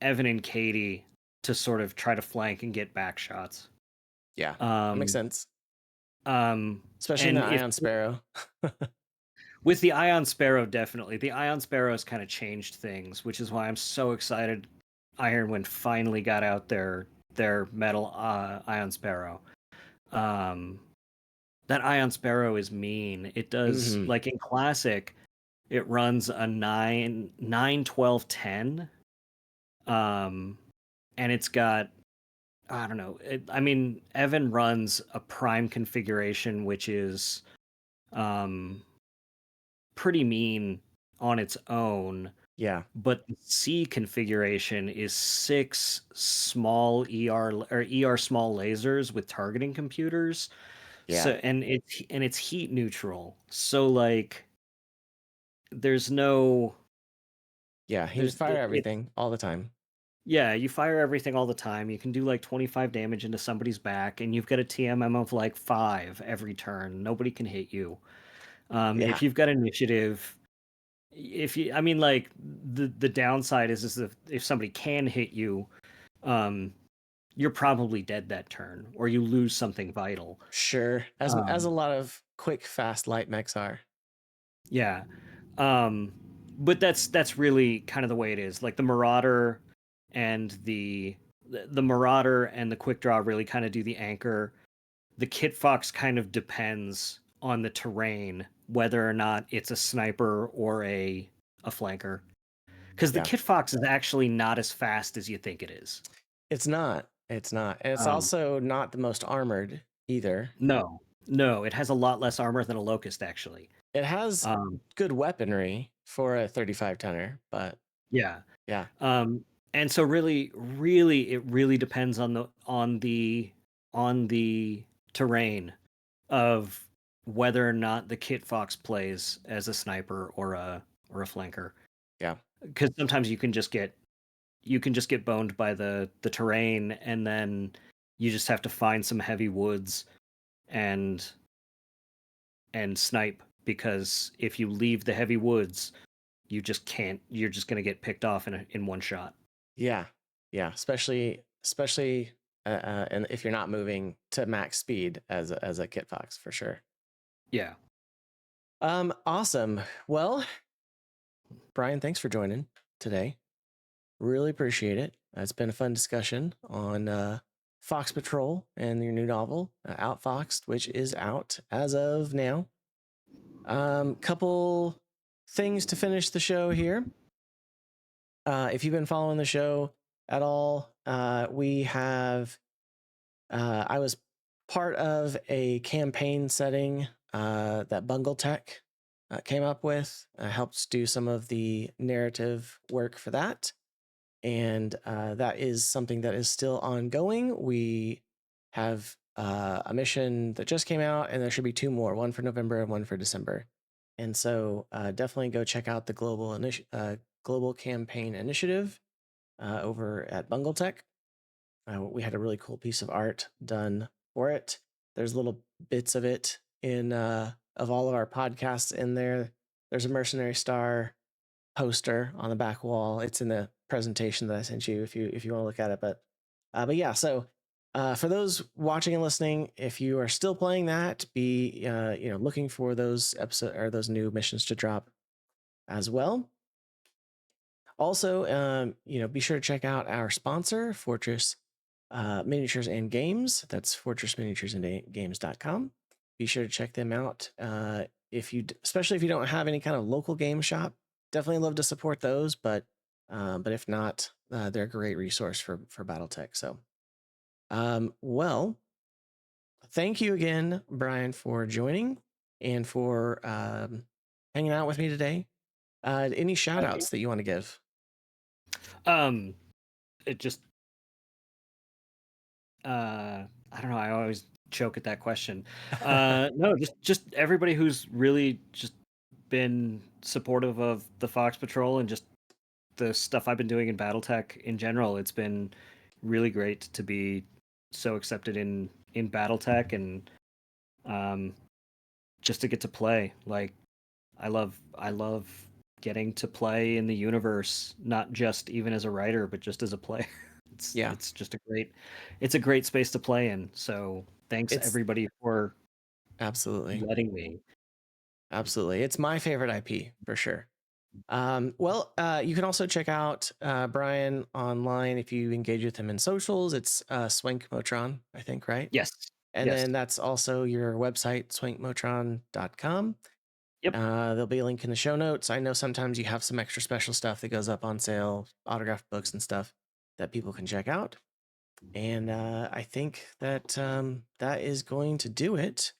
Evan and Katie to sort of try to flank and get back shots. Yeah, that makes Um, sense. um, Especially in the and if Ion Sparrow. with the Ion Sparrow, definitely the Ion Sparrow has kind of changed things, which is why I'm so excited. Ironwind finally got out their metal Ion Sparrow. Um, that Ion Sparrow is mean. It does, Hmm. like in Classic, it runs a 9, 12, 10. And it's got, I don't know. I mean, Evan runs a prime configuration, which is um, pretty mean on its own. Yeah, But the C configuration is 6 small ER or ER small lasers with targeting computers. yeah, So and it's heat neutral. So like there's no yeah. He would there's fire it's everything all the time. Yeah, you fire everything all the time. You can do like 25 damage into somebody's back, and you've got a TMM of like 5 every turn. Nobody can hit you. Yeah, If you've got initiative, if you, I mean, like the downside is if somebody can hit you, um, you're probably dead that turn, or you lose something vital. sure. As a Um, lot of quick, fast light mechs are. yeah, um, but that's really kind of the way it is. Like the Marauder and the Marauder and the Quick Draw really kind of do the anchor. The Kit Fox kind of depends on the terrain, whether or not it's a sniper or a flanker. Because the Yeah, Kit Fox is actually not as fast as you think it is. it's not. It's not, and it's Um, also not the most armored either. no, it has a lot less armor than a Locust, actually. It has Um, good weaponry for a 35 tonner, but yeah. yeah, And so really, it really depends on the terrain of whether or not the Kit Fox plays as a sniper or a flanker. yeah, Because sometimes you can just get boned by the terrain, and then you just have to find some heavy woods and snipe, because if you leave the heavy woods, you just can't. You're just gonna get picked off in one shot. yeah, yeah. Especially, and if you're not moving to max speed as a Kit Fox for sure. Yeah. Awesome. Well, Bryan, thanks for joining today. Really appreciate it. It's been a fun discussion on Fox Patrol and your new novel, Outfoxed, which is out as of now. Couple things to finish the show here. If you've been following the show at all, we have. I was part of a campaign setting that Bungle Tech came up with. Helped do some of the narrative work for that, and that is something that is still ongoing. We have a mission that just came out, and there should be 2 more, one for November and one for December. And so definitely go check out the global campaign initiative over at Bungle Tech. We had a really cool piece of art done for it. There's little bits of it in of all of our podcasts in there. There's a Mercenary Star poster on the back wall. It's in the presentation that I sent you if you want to look at it. But yeah, so for those watching and listening, if you are still playing that, be looking for those episode or those new missions to drop as well. Also, be sure to check out our sponsor, Fortress Miniatures and Games. That's fortressminiaturesandgames.com. Be sure to check them out. Especially if you don't have any kind of local game shop, definitely love to support those. But if not, they're a great resource for BattleTech. So, well, thank you again, Bryan, for joining and for hanging out with me today. Any shout outs that you want to give? Um, it just I don't know. I always choke at that question. No, just everybody who's really just been supportive of the Fox Patrol and just the stuff I've been doing in BattleTech in general. It's been really great to be so accepted in BattleTech, and um, just to get to play. Like I love getting to play in the universe, not just even as a writer, but just as a player. Yeah, It's just a great space to play in. So thanks it's everybody for absolutely. letting me. Absolutely. It's my favorite IP for sure. Well, you can also check out Bryan online if you engage with him in socials. It's Swank Motron, I think, right? Yes. And Yes. then that's also your website, swankmotron.com. Yep. There'll be a link in the show notes. I know sometimes you have some extra special stuff that goes up on sale, autographed books and stuff that people can check out. And I think that that is going to do it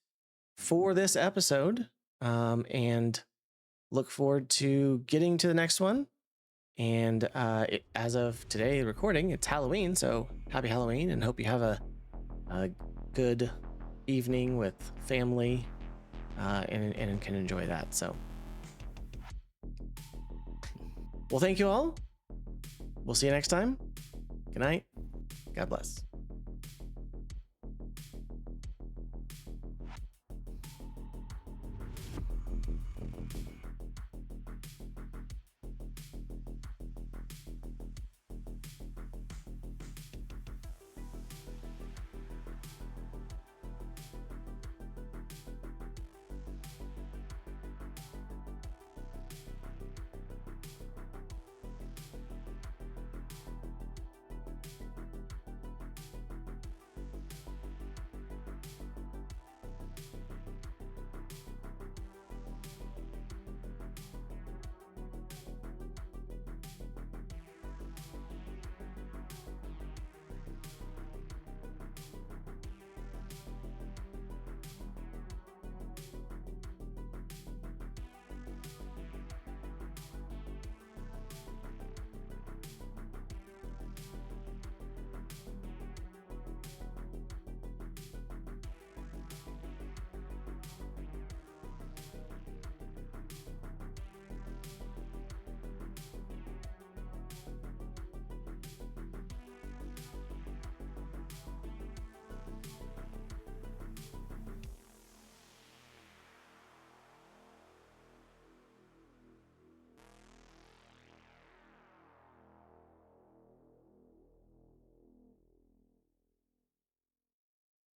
for this episode. And look forward to getting to the next one. And as of today, recording, it's Halloween. So happy Halloween, and hope you have a good evening with family and can enjoy that. So, well, thank you all. We'll see you next time. Good night. God bless.